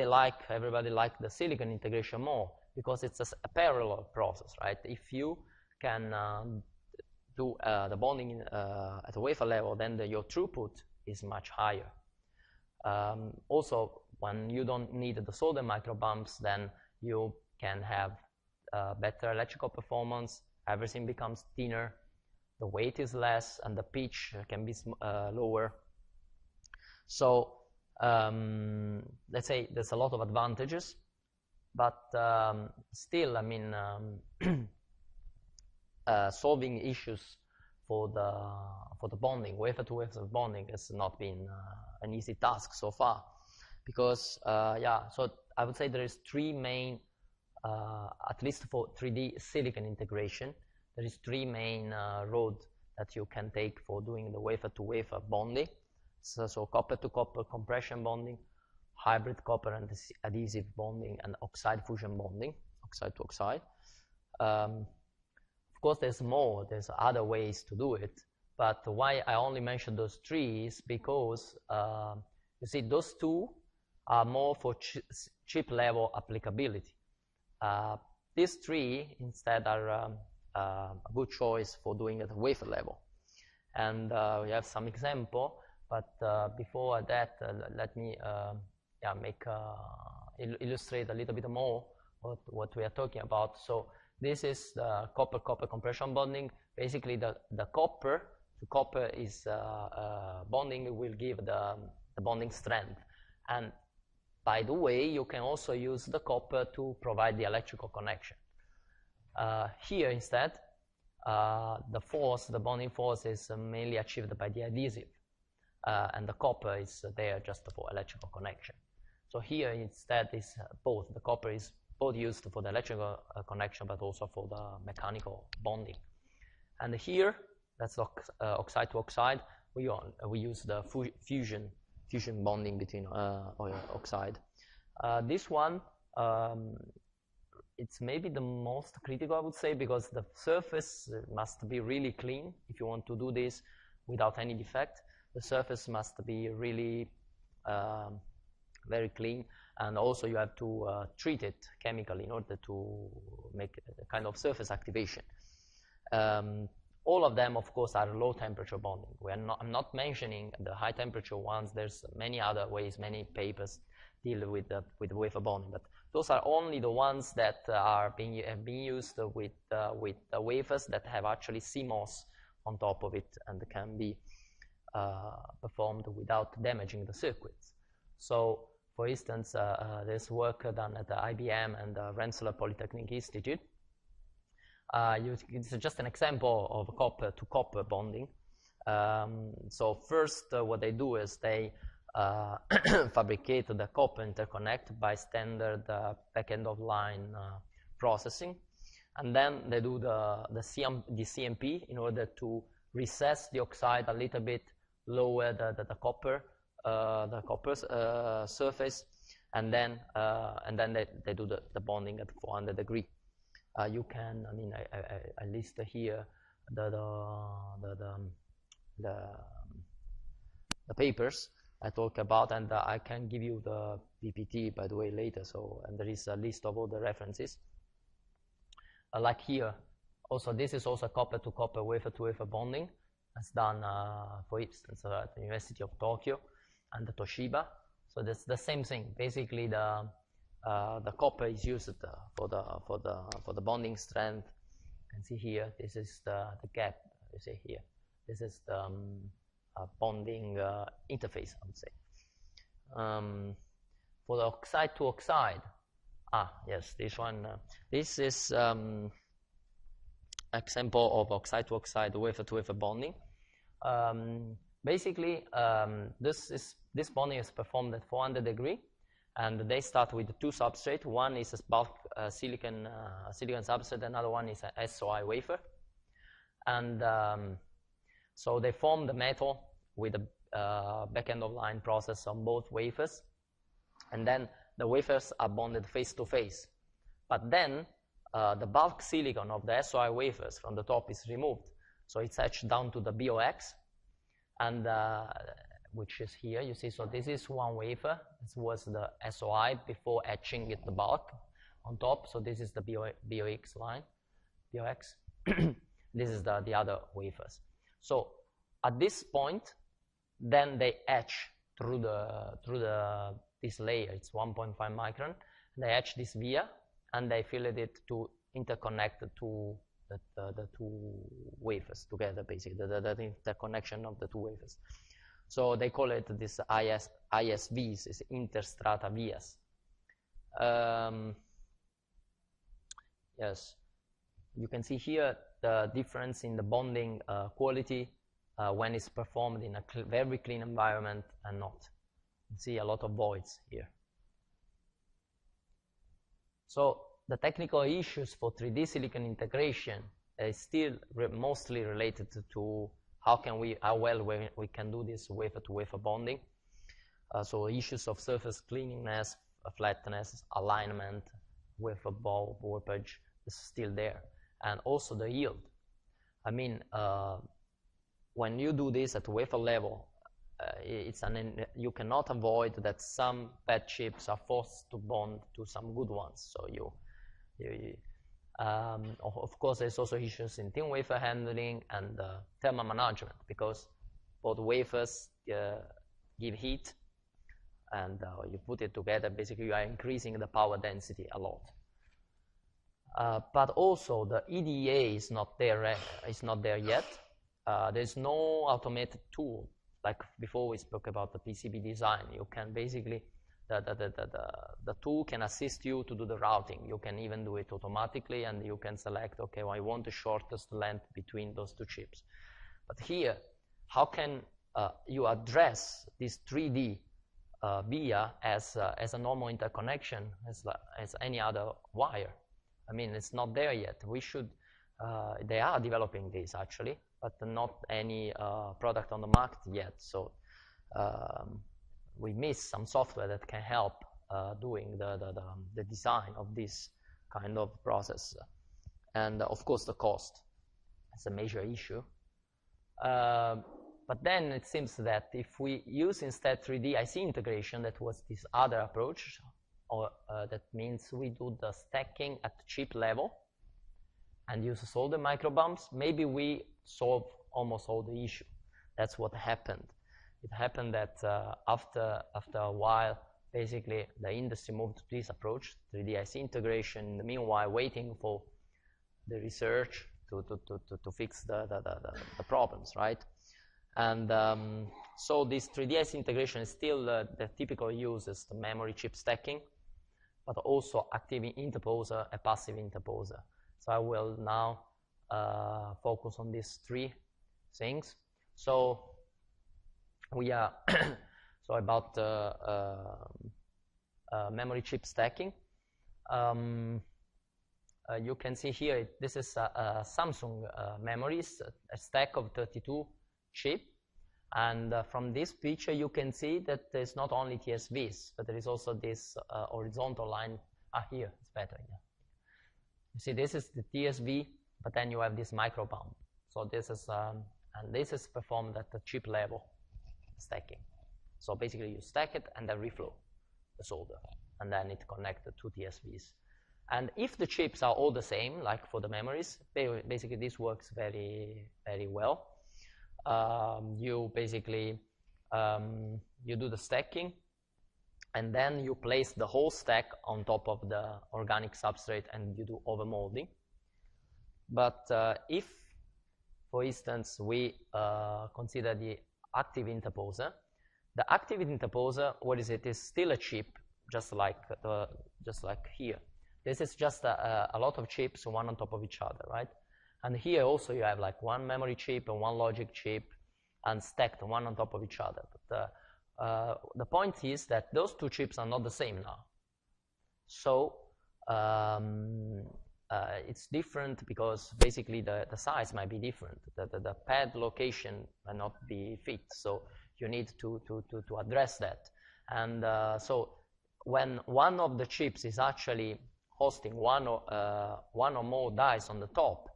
everybody liked the silicon integration more? Because it's a parallel process, right? If you can do the bonding at a wafer level, then your throughput is much higher. Also, when you don't need the solder microbumps, then you can have better electrical performance. Everything becomes thinner, the weight is less, and the pitch can be lower. So let's say there's a lot of advantages, but still, I mean, solving issues for the bonding, wafer to wafer bonding, has not been an easy task so far, because yeah, so I would say there is three main, at least for 3D silicon integration, there is three main roads that you can take for doing the wafer to wafer bonding. So copper to copper compression bonding, hybrid copper and adhesive bonding, and oxide fusion bonding, oxide to oxide. Of course, there's other ways to do it, but why I only mentioned those three is because you see, those two are more for chip level applicability. These three instead are a good choice for doing it at wafer level. And we have some example, but before that, let me yeah, illustrate a little bit more what we are talking about. So this is the copper-copper compression bonding. Basically, the copper is bonding will give the bonding strength. And by the way, you can also use the copper to provide the electrical connection. Here instead, the bonding force is mainly achieved by the adhesive, and the copper is there just for electrical connection. So here instead is both. The copper is both used for the electrical connection, but also for the mechanical bonding. And here, that's oxide to oxide. We use the fusion bonding between oxide. This one, it's maybe the most critical, I would say, because the surface must be really clean. If you want to do this without any defect, the surface must be really very clean, and also you have to treat it chemically in order to make a kind of surface activation. All of them, of course, are low temperature bonding. I'm not mentioning the high temperature ones. There's many other ways, many papers deal with wafer bonding, but those are only the ones that have been used with the wafers that have actually CMOS on top of it and can be performed without damaging the circuits. So, for instance, there's work done at the IBM and the Rensselaer Polytechnic Institute. It's just an example of copper to copper bonding. So first, what they do is they fabricate the copper interconnect by standard back-end of line processing, and then they do the CMP in order to recess the oxide a little bit, lower the copper's surface, and then they do the bonding at 400 degree. You can, I mean, I list here the papers I talk about, and I can give you the PPT, by the way, later. So, and there is a list of all the references. Like here, also this is also copper-to-copper, wafer-to-wafer bonding. That's done, for instance, at the University of Tokyo and the Toshiba. So that's the same thing. Basically, the copper is used for the bonding strength. You can see here. This is the gap. You see here. This is the bonding interface, I would say. For the oxide to oxide, yes, this one. This is example of oxide to oxide, wafer to wafer bonding. Basically, this bonding is performed at 400 degree, and they start with two substrates. One is a bulk silicon substrate, another one is a SOI wafer, and so they form the metal with a back-end of line process on both wafers, and then the wafers are bonded face to face. But then the bulk silicon of the SOI wafers from the top is removed, so it's etched down to the BOX, and which is here, you see. So this is one wafer. This was the SOI before etching it the bulk on top. So this is the BOX line, BOX. This is the other wafers. So at this point, then they etch through this layer. It's 1.5 micron. They etch this via, and they fillet it to interconnect the two wafers together, basically, the interconnection of the two wafers. So they call it this ISVs, is interstrata vias. Yes, you can see here the difference in the bonding quality when it's performed in a very clean environment and not. You see a lot of voids here. So the technical issues for 3D silicon integration is still mostly related to how well we can do this wafer-to-wafer bonding. So issues of surface cleanliness, flatness, alignment, wafer ball, warpage is still there, and also the yield. I mean, when you do this at wafer level, you cannot avoid that some bad chips are forced to bond to some good ones. So of course, there's also issues in thin wafer handling and thermal management, because both wafers give heat, and you put it together, basically you are increasing the power density a lot. But also the EDA is not there yet. There's no automated tool. Like before we spoke about the PCB design, you can basically, the tool can assist you to do the routing. You can even do it automatically, and you can select, okay, well, I want the shortest length between those two chips. But here, how can you address this 3D via as a normal interconnection, as any other wire? I mean, it's not there yet. We should, they are developing this actually, but not any product on the market yet. So we miss some software that can help doing the design of this kind of process. And of course the cost is a major issue. But then it seems that if we use instead 3D IC integration, that was this other approach, or that means we do the stacking at chip level and use all the micro bumps, maybe we solve almost all the issue. That's what happened. It happened that after a while, basically the industry moved to this approach, 3D IC integration, in the meanwhile waiting for the research to fix the problems, right? And so this 3D IC integration is still the typical use is the memory chip stacking, but also active interposer, a passive interposer. So I will now focus on these three things. So we are So about memory chip stacking. You can see here, this is Samsung memories, a stack of 32 chip. And from this picture, you can see that there's not only TSVs, but there is also this horizontal line. Here, it's better. Yeah. You see, this is the TSV, but then you have this micro bump. So this is, and this is performed at the chip level stacking. So basically, you stack it and then reflow the solder, and then it connects the two TSVs. And if the chips are all the same, like for the memories, basically this works very, very well. You basically, you do the stacking, and then you place the whole stack on top of the organic substrate and you do overmolding. But if, for instance, we consider the active interposer, the active interposer, what is it? It's still a chip, just like here. This is just a lot of chips, one on top of each other, right? And here also you have like one memory chip and one logic chip, and stacked one on top of each other. But the point is that those two chips are not the same now. So it's different because basically the size might be different. The pad location might not be fit. So you need to address that. And so when one of the chips is actually hosting one or more dies on the top,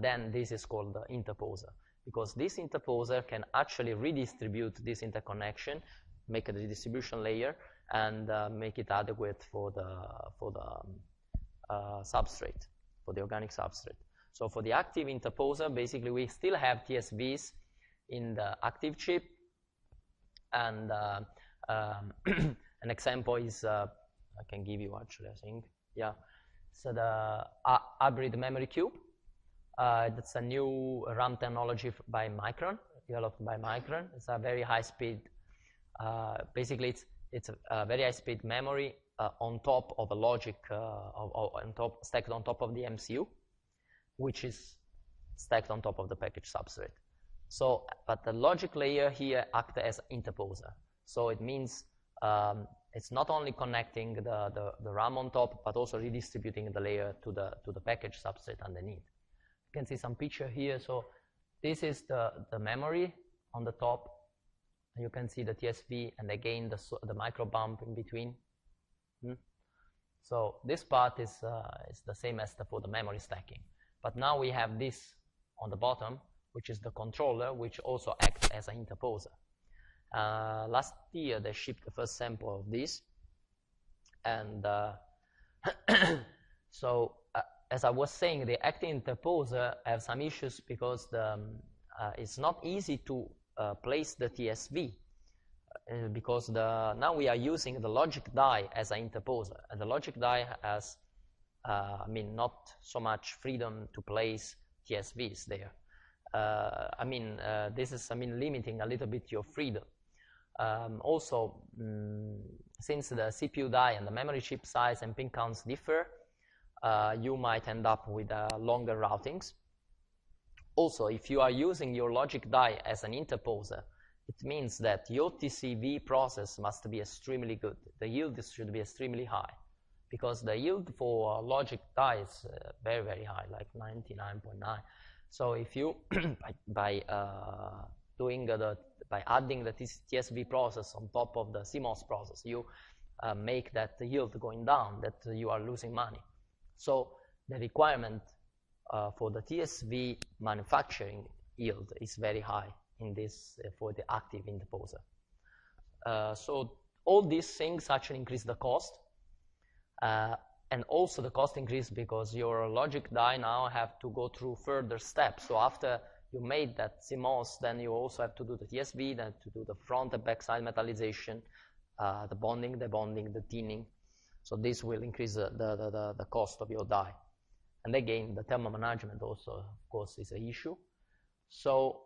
then this is called the interposer, because this interposer can actually redistribute this interconnection, make a redistribution layer, and make it adequate for the substrate, for the organic substrate. So for the active interposer, basically we still have TSVs in the active chip, and an example is, I can give you actually, I think, yeah. So the hybrid memory cube, that's a new RAM technology by Micron, developed by Micron. It's a very high speed, basically it's a very high speed memory on top of a logic, stacked on top of the MCU, which is stacked on top of the package substrate. So, but the logic layer here acts as interposer. So it means it's not only connecting the RAM on top, but also redistributing the layer to the package substrate underneath. You can see some picture here. So this is the memory on the top. You can see the TSV and again the micro bump in between. So this part is the same as for the memory stacking. But now we have this on the bottom, which is the controller, which also acts as an interposer. Last year they shipped the first sample of this, and so as I was saying, the active interposer have some issues because it's not easy to place the TSV, because now we are using the logic die as an interposer, and the logic die has not so much freedom to place TSVs there. This is limiting a little bit your freedom. Also, since the CPU die and the memory chip size and pin counts differ, you might end up with longer routings. Also, if you are using your logic die as an interposer, it means that your TCV process must be extremely good. The yield should be extremely high, because the yield for logic die is very, very high, like 99.9. So if you, by adding the TSV process on top of the CMOS process, you make that yield going down, that you are losing money. So the requirement for the TSV manufacturing yield is very high in this for the active interposer. So all these things actually increase the cost, and also the cost increase because your logic die now have to go through further steps. So after you made that CMOS, then you also have to do the TSV, then to do the front and back side metallization, the bonding, the tinning. So this will increase the cost of your die. And again, the thermal management also, of course, is an issue. So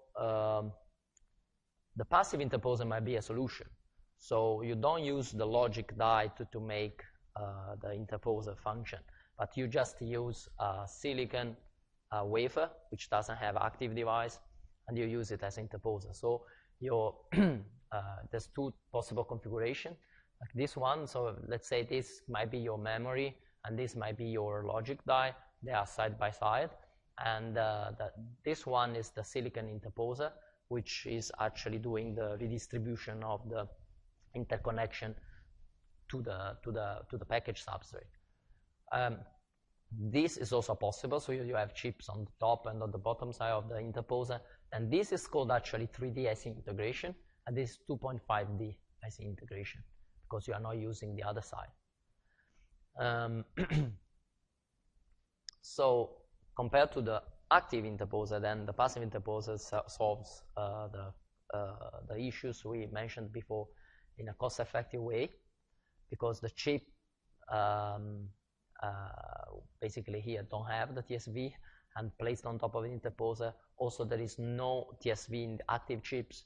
the passive interposer might be a solution. So you don't use the logic die to make the interposer function, but you just use a silicon wafer, which doesn't have active device, and you use it as interposer. So your there's two possible configurations, like this one. So let's say this might be your memory, and this might be your logic die. They are side by side. And this one is the silicon interposer, which is actually doing the redistribution of the interconnection to the package substrate. This is also possible, so you have chips on the top and on the bottom side of the interposer, and this is called actually 3D IC integration, and this is 2.5D IC integration, because you are not using the other side. So compared to the active interposer, then the passive interposer solves the issues we mentioned before in a cost-effective way, because the chip basically here don't have the TSV, and placed on top of an interposer. Also, there is no TSV in the active chips.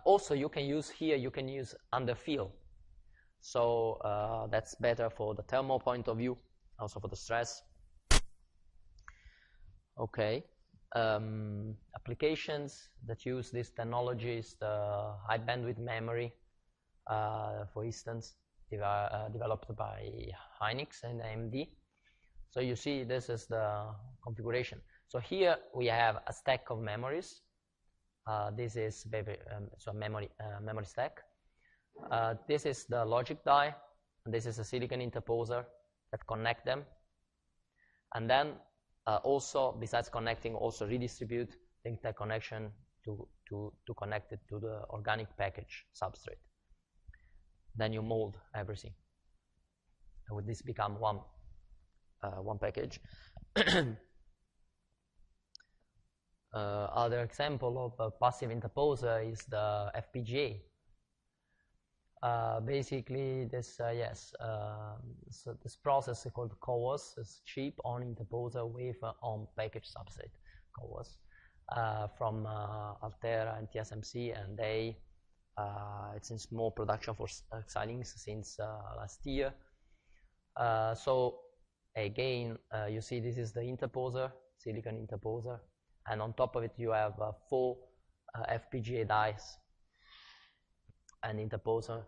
Also, you can use underfill. So that's better for the thermal point of view, also for the stress. Okay. Applications that use these technologies, the high bandwidth memory, for instance, developed by Hynix and AMD. So you see, this is the configuration. So here we have a stack of memories. This is so memory stack. This is the logic die, and this is a silicon interposer that connect them. And then also, besides connecting, also redistribute the interconnection to connect it to the organic package substrate. Then you mold everything. And with this become one package. Other example of a passive interposer is the FPGA. Basically, this so this process is called CoWoS. It's chip on interposer wafer on package substrate, CoWoS, from Altera and TSMC, and it's in small production for Xilinx since last year. So again, you see this is the interposer, silicon interposer, and on top of it you have 4 FPGA dies. And interposer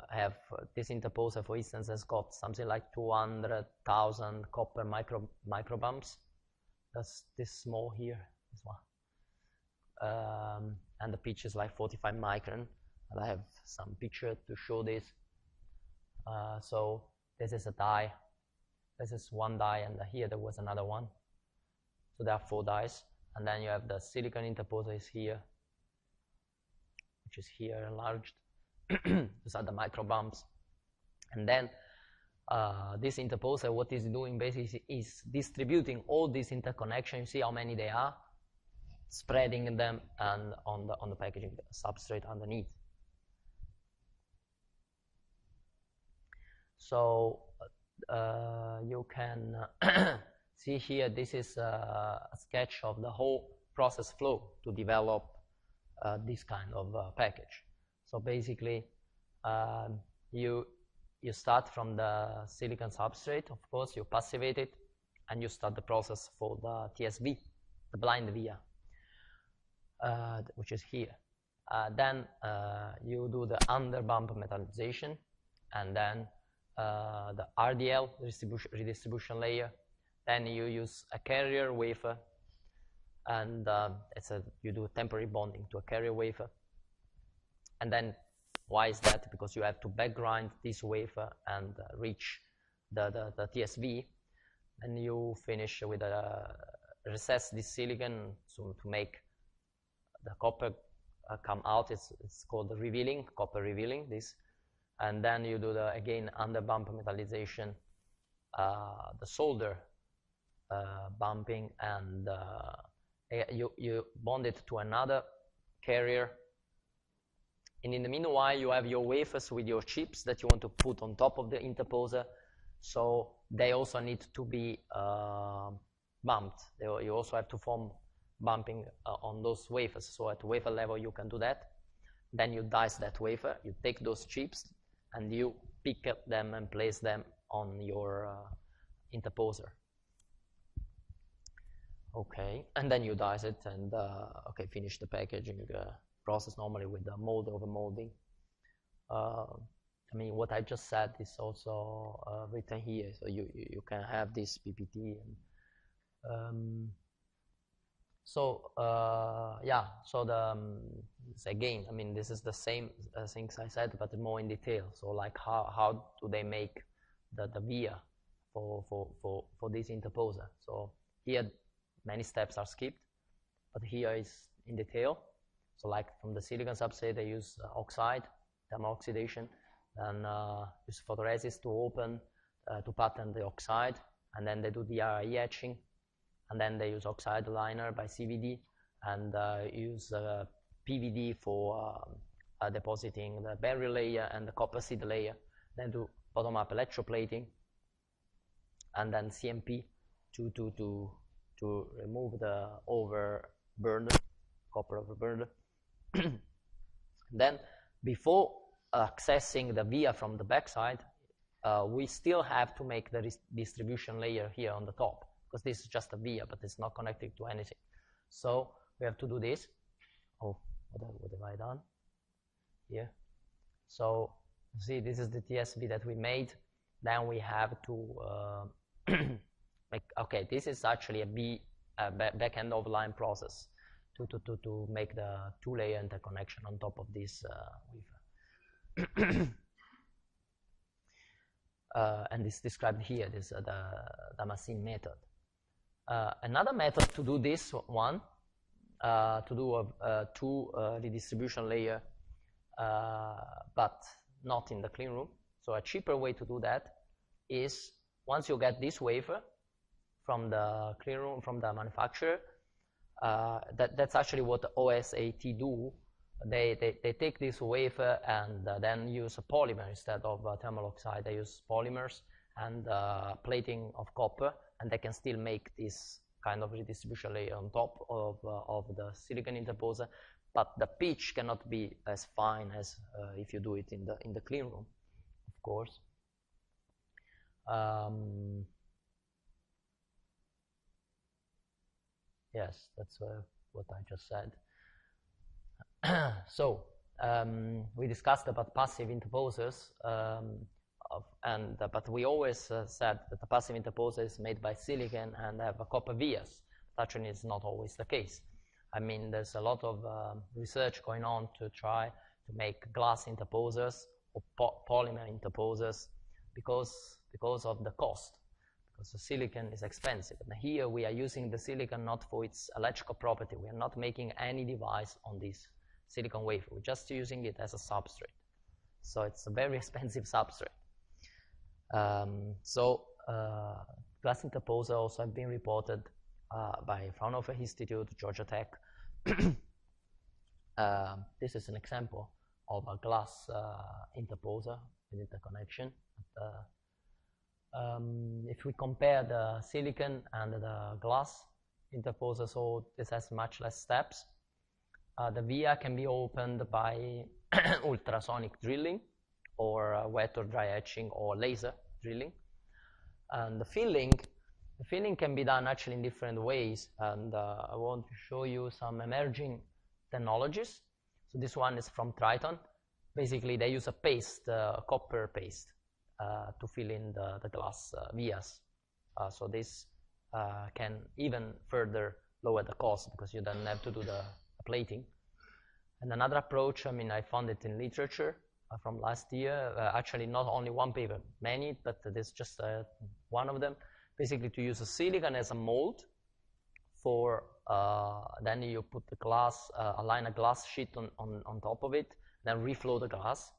have this interposer, for instance, has got something like 200,000 copper microbumps. That's this small here, this one. And the pitch is like 45 micron. And I have some picture to show this. So this is a die. This is one die, and here there was another one. So there are 4 dies. And then you have the silicon interposer is here, which is here enlarged. These are the micro bumps. And then this interposer, what is doing basically is distributing all these interconnections. You see how many they are, spreading them and on the packaging substrate underneath. So you can see here, this is a sketch of the whole process flow to develop this kind of package. So basically, you start from the silicon substrate. Of course, you passivate it, and you start the process for the TSV, the blind via, which is here. Then you do the underbump metallization, and then the RDL, redistribution layer. Then you use a carrier wafer, and you do temporary bonding to a carrier wafer. And then, why is that? Because you have to backgrind this wafer and reach the TSV, and you finish with recess this silicon so to make the copper come out. It's called the revealing, copper revealing this. And then you do again underbump metallization, the solder bumping, and you bond it to another carrier. And in the meanwhile, you have your wafers with your chips that you want to put on top of the interposer. So they also need to be bumped. You also have to form bumping on those wafers. So at wafer level, you can do that. Then you dice that wafer. You take those chips and you pick up them and place them on your interposer. Okay, and then you dice it and finish the packaging process normally with the mold over molding. I mean, what I just said is also written here, so you can have this PPT. And, yeah, so again, I mean, this is the same things I said, but more in detail. So like how do they make the via for this interposer? So here many steps are skipped, but here is in detail. So like from the silicon substrate, they use oxide, thermal oxidation, then use photoresist to open, to pattern the oxide, and then they do the RIE etching, and then they use oxide liner by CVD, and use PVD for depositing the barrier layer and the copper seed layer, then do bottom-up electroplating, and then CMP to remove the overburden, copper overburden. Then, before accessing the via from the backside, we still have to make the distribution layer here on the top, because this is just a via, but it's not connected to anything. So we have to do this. Oh, what have I done here? So see, this is the TSV that we made. Then we have to make, okay, this is actually a back-end of line process to make the two-layer interconnection on top of this wafer. And it's described here, this the Damascene method. Another method to do this one, to do a two redistribution layer, but not in the clean room. So a cheaper way to do that is, once you get this wafer from the clean room, from the manufacturer, that's actually what the OSAT do. They take this wafer and then use a polymer instead of thermal oxide. They use polymers and plating of copper, and they can still make this kind of redistribution layer on top of the silicon interposer, but the pitch cannot be as fine as if you do it in the clean room, of course. Yes, that's what I just said. So we discussed about passive interposers, but we always said that the passive interposer is made by silicon and have a copper vias. Actually, it's not always the case. I mean, there's a lot of research going on to try to make glass interposers or polymer interposers because of the cost, because the silicon is expensive. And here we are using the silicon not for its electrical property. We are not making any device on this silicon wafer. We're just using it as a substrate. So it's a very expensive substrate. Glass interposer also have been reported by Fraunhofer Institute, Georgia Tech. This is an example of a glass interposer with interconnection. If we compare the silicon and the glass interposer, so this has much less steps. The via can be opened by ultrasonic drilling, or wet or dry etching, or laser drilling. And the filling can be done actually in different ways, and I want to show you some emerging technologies. So this one is from Triton. Basically, they use a paste, copper paste, to fill in the glass vias. So this can even further lower the cost, because you don't have to do the plating. And another approach, I mean, I found it in literature from last year, actually not only one paper, many, but this is just one of them, basically to use a silicon as a mold for, then you put the glass, align a glass sheet on top of it, then reflow the glass,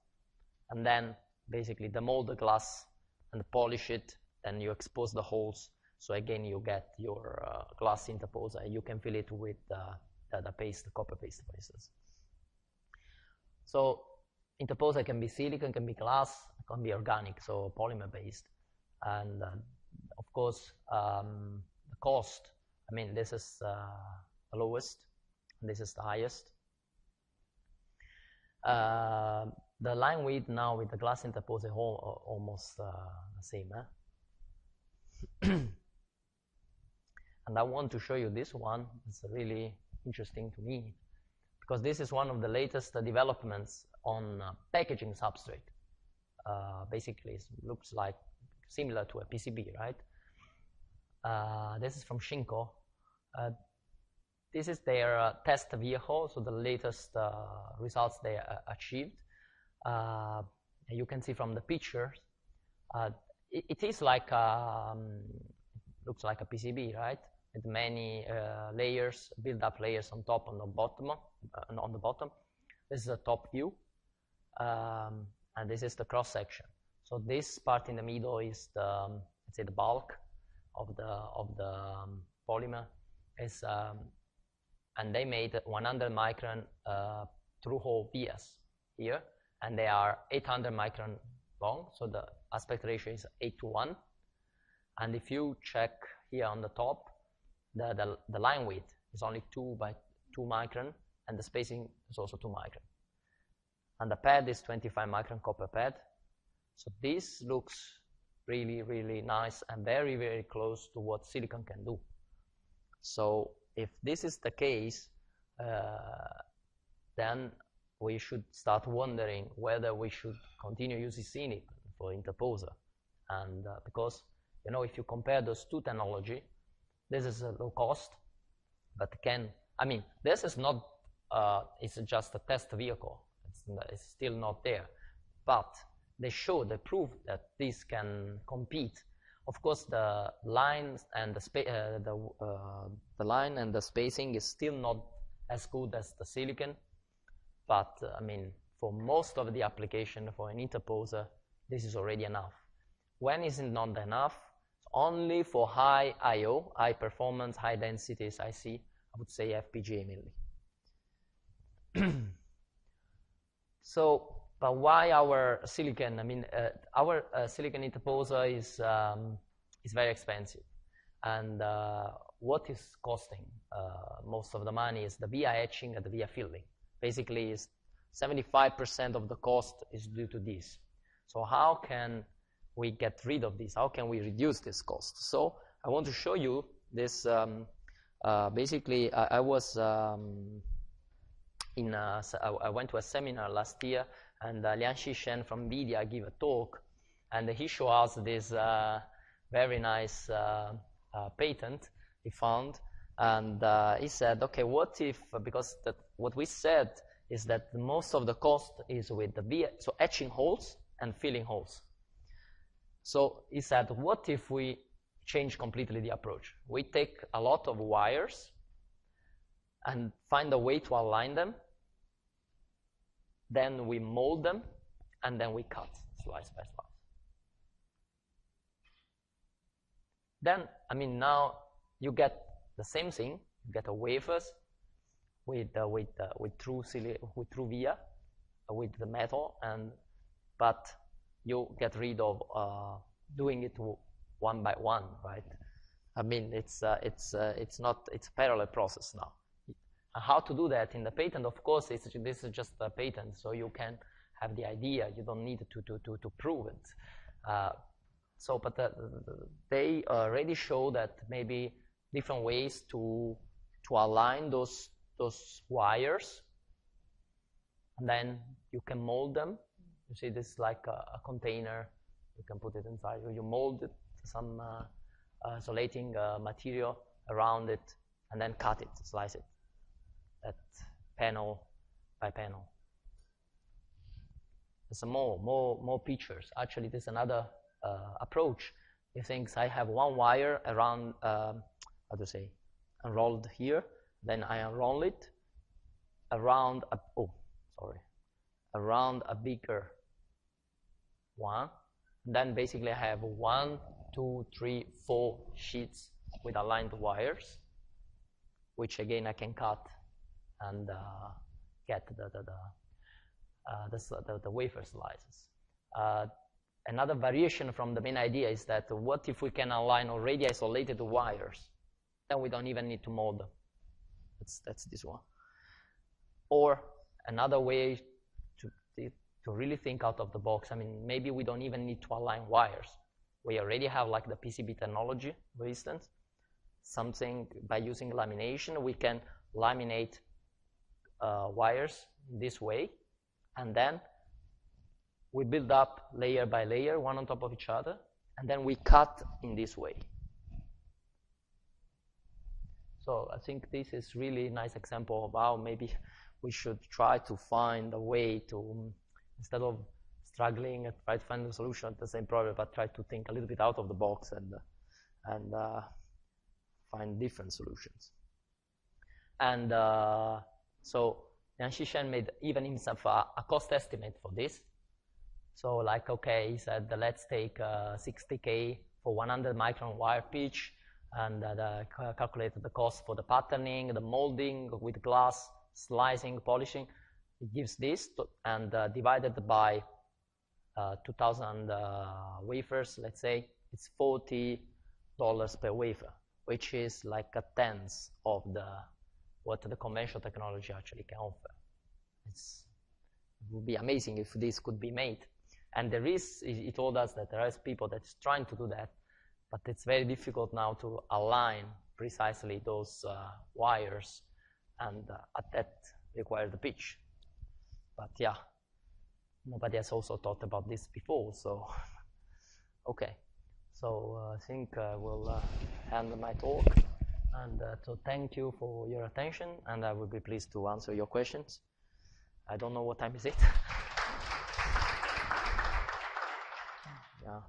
and then basically demold the glass and polish it, then you expose the holes. So again, you get your glass interposer. You can fill it with the paste, the copper paste, for instance. So interposer can be silicon, can be glass, can be organic, so polymer based. And of course, the cost, I mean, this is the lowest, and this is the highest. The line width now with the glass interposer almost the same. And I want to show you this one. It's really interesting to me. because this is one of the latest developments on packaging substrate. Basically, it looks like similar to a PCB, right? This is from Shinko. This is their test vehicle, so the latest results they achieved. You can see from the pictures, it is like looks like a PCB, right? With many layers, build-up layers on top, on the bottom. This is a top view, and this is the cross section. So this part in the middle is the, let's say, the bulk of the polymer. Is and they made 100 micron through-hole vias here, and they are 800 micron long. So the aspect ratio is 8:1. And if you check here on the top, the line width is only 2 by 2 micron, and the spacing is also 2 micron. And the pad is 25 micron copper pad. So this looks really, really nice and very, very close to what silicon can do. So if this is the case, then we should start wondering whether we should continue using silicon for Interposer. And because, you know, if you compare those two technology, this is a low cost, but this is not, it's just a test vehicle. It's still not there. But they prove that this can compete. Of course, the lines and the line and the spacing is still not as good as the silicon. But for most of the application for an Interposer, this is already enough. When is it not enough? Only for high I/O, high performance, high densities IC, I would say FPGA mainly. So, but why our silicon? Our silicon Interposer is very expensive, and what is costing most of the money is the via etching and the via filling. Basically, is 75% of the cost is due to this. So how can we get rid of this? How can we reduce this cost? So I want to show you this. Basically, I went to a seminar last year, and Liang Xishen from NVIDIA gave a talk, and he showed us this very nice patent he found, and he said, okay, what if, because what we said is that most of the cost is with the via, so etching holes and filling holes. So he said, what if we change completely the approach? We take a lot of wires and find a way to align them, then we mold them, and then we cut slice by slice. Then, now you get the same thing. You get a wafers with true via, with the metal, but you get rid of doing it one by one, right? It's a parallel process now. How to do that in the patent? Of course, this is just a patent, so you can have the idea. You don't need to prove it. But they already show that maybe different ways to align those wires, and then you can mold them. You see, this is like a container. You can put it inside. You mold it, some isolating material around it, and then cut it, slice it, at panel by panel. There's more pictures. Actually, there's another approach. You think I have one wire around, unrolled here. Then I unroll it around a bigger one. Then basically I have 1, 2, 3, 4 sheets with aligned wires, which again I can cut and get the wafer slices. Another variation from the main idea is that what if we can align already isolated wires? Then we don't even need to mold them. That's this one. Or another way to really think out of the box. Maybe we don't even need to align wires. We already have like the PCB technology, for instance. Something by using lamination, we can laminate wires this way, and then we build up layer by layer, one on top of each other, and then we cut in this way. So I think this is really a nice example of how maybe we should try to find a way to, instead of struggling and try to find a solution to the same problem, but try to think a little bit out of the box and find different solutions. And so Yanxi Shen made even himself a cost estimate for this. So like, okay, he said, let's take 60K for 100 micron wire pitch, and calculated the cost for the patterning, the molding with glass, slicing, polishing. It gives this, and divided by 2,000 wafers, let's say, it's $40 per wafer, which is like a tenth of what the conventional technology actually can offer. It would be amazing if this could be made. And there is, he told us that there is people that's trying to do that, but it's very difficult now to align precisely those wires, and at that require the pitch. But yeah, nobody has also thought about this before, so okay. So I think we'll end my talk, and so thank you for your attention, and I will be pleased to answer your questions. I don't know what time is it.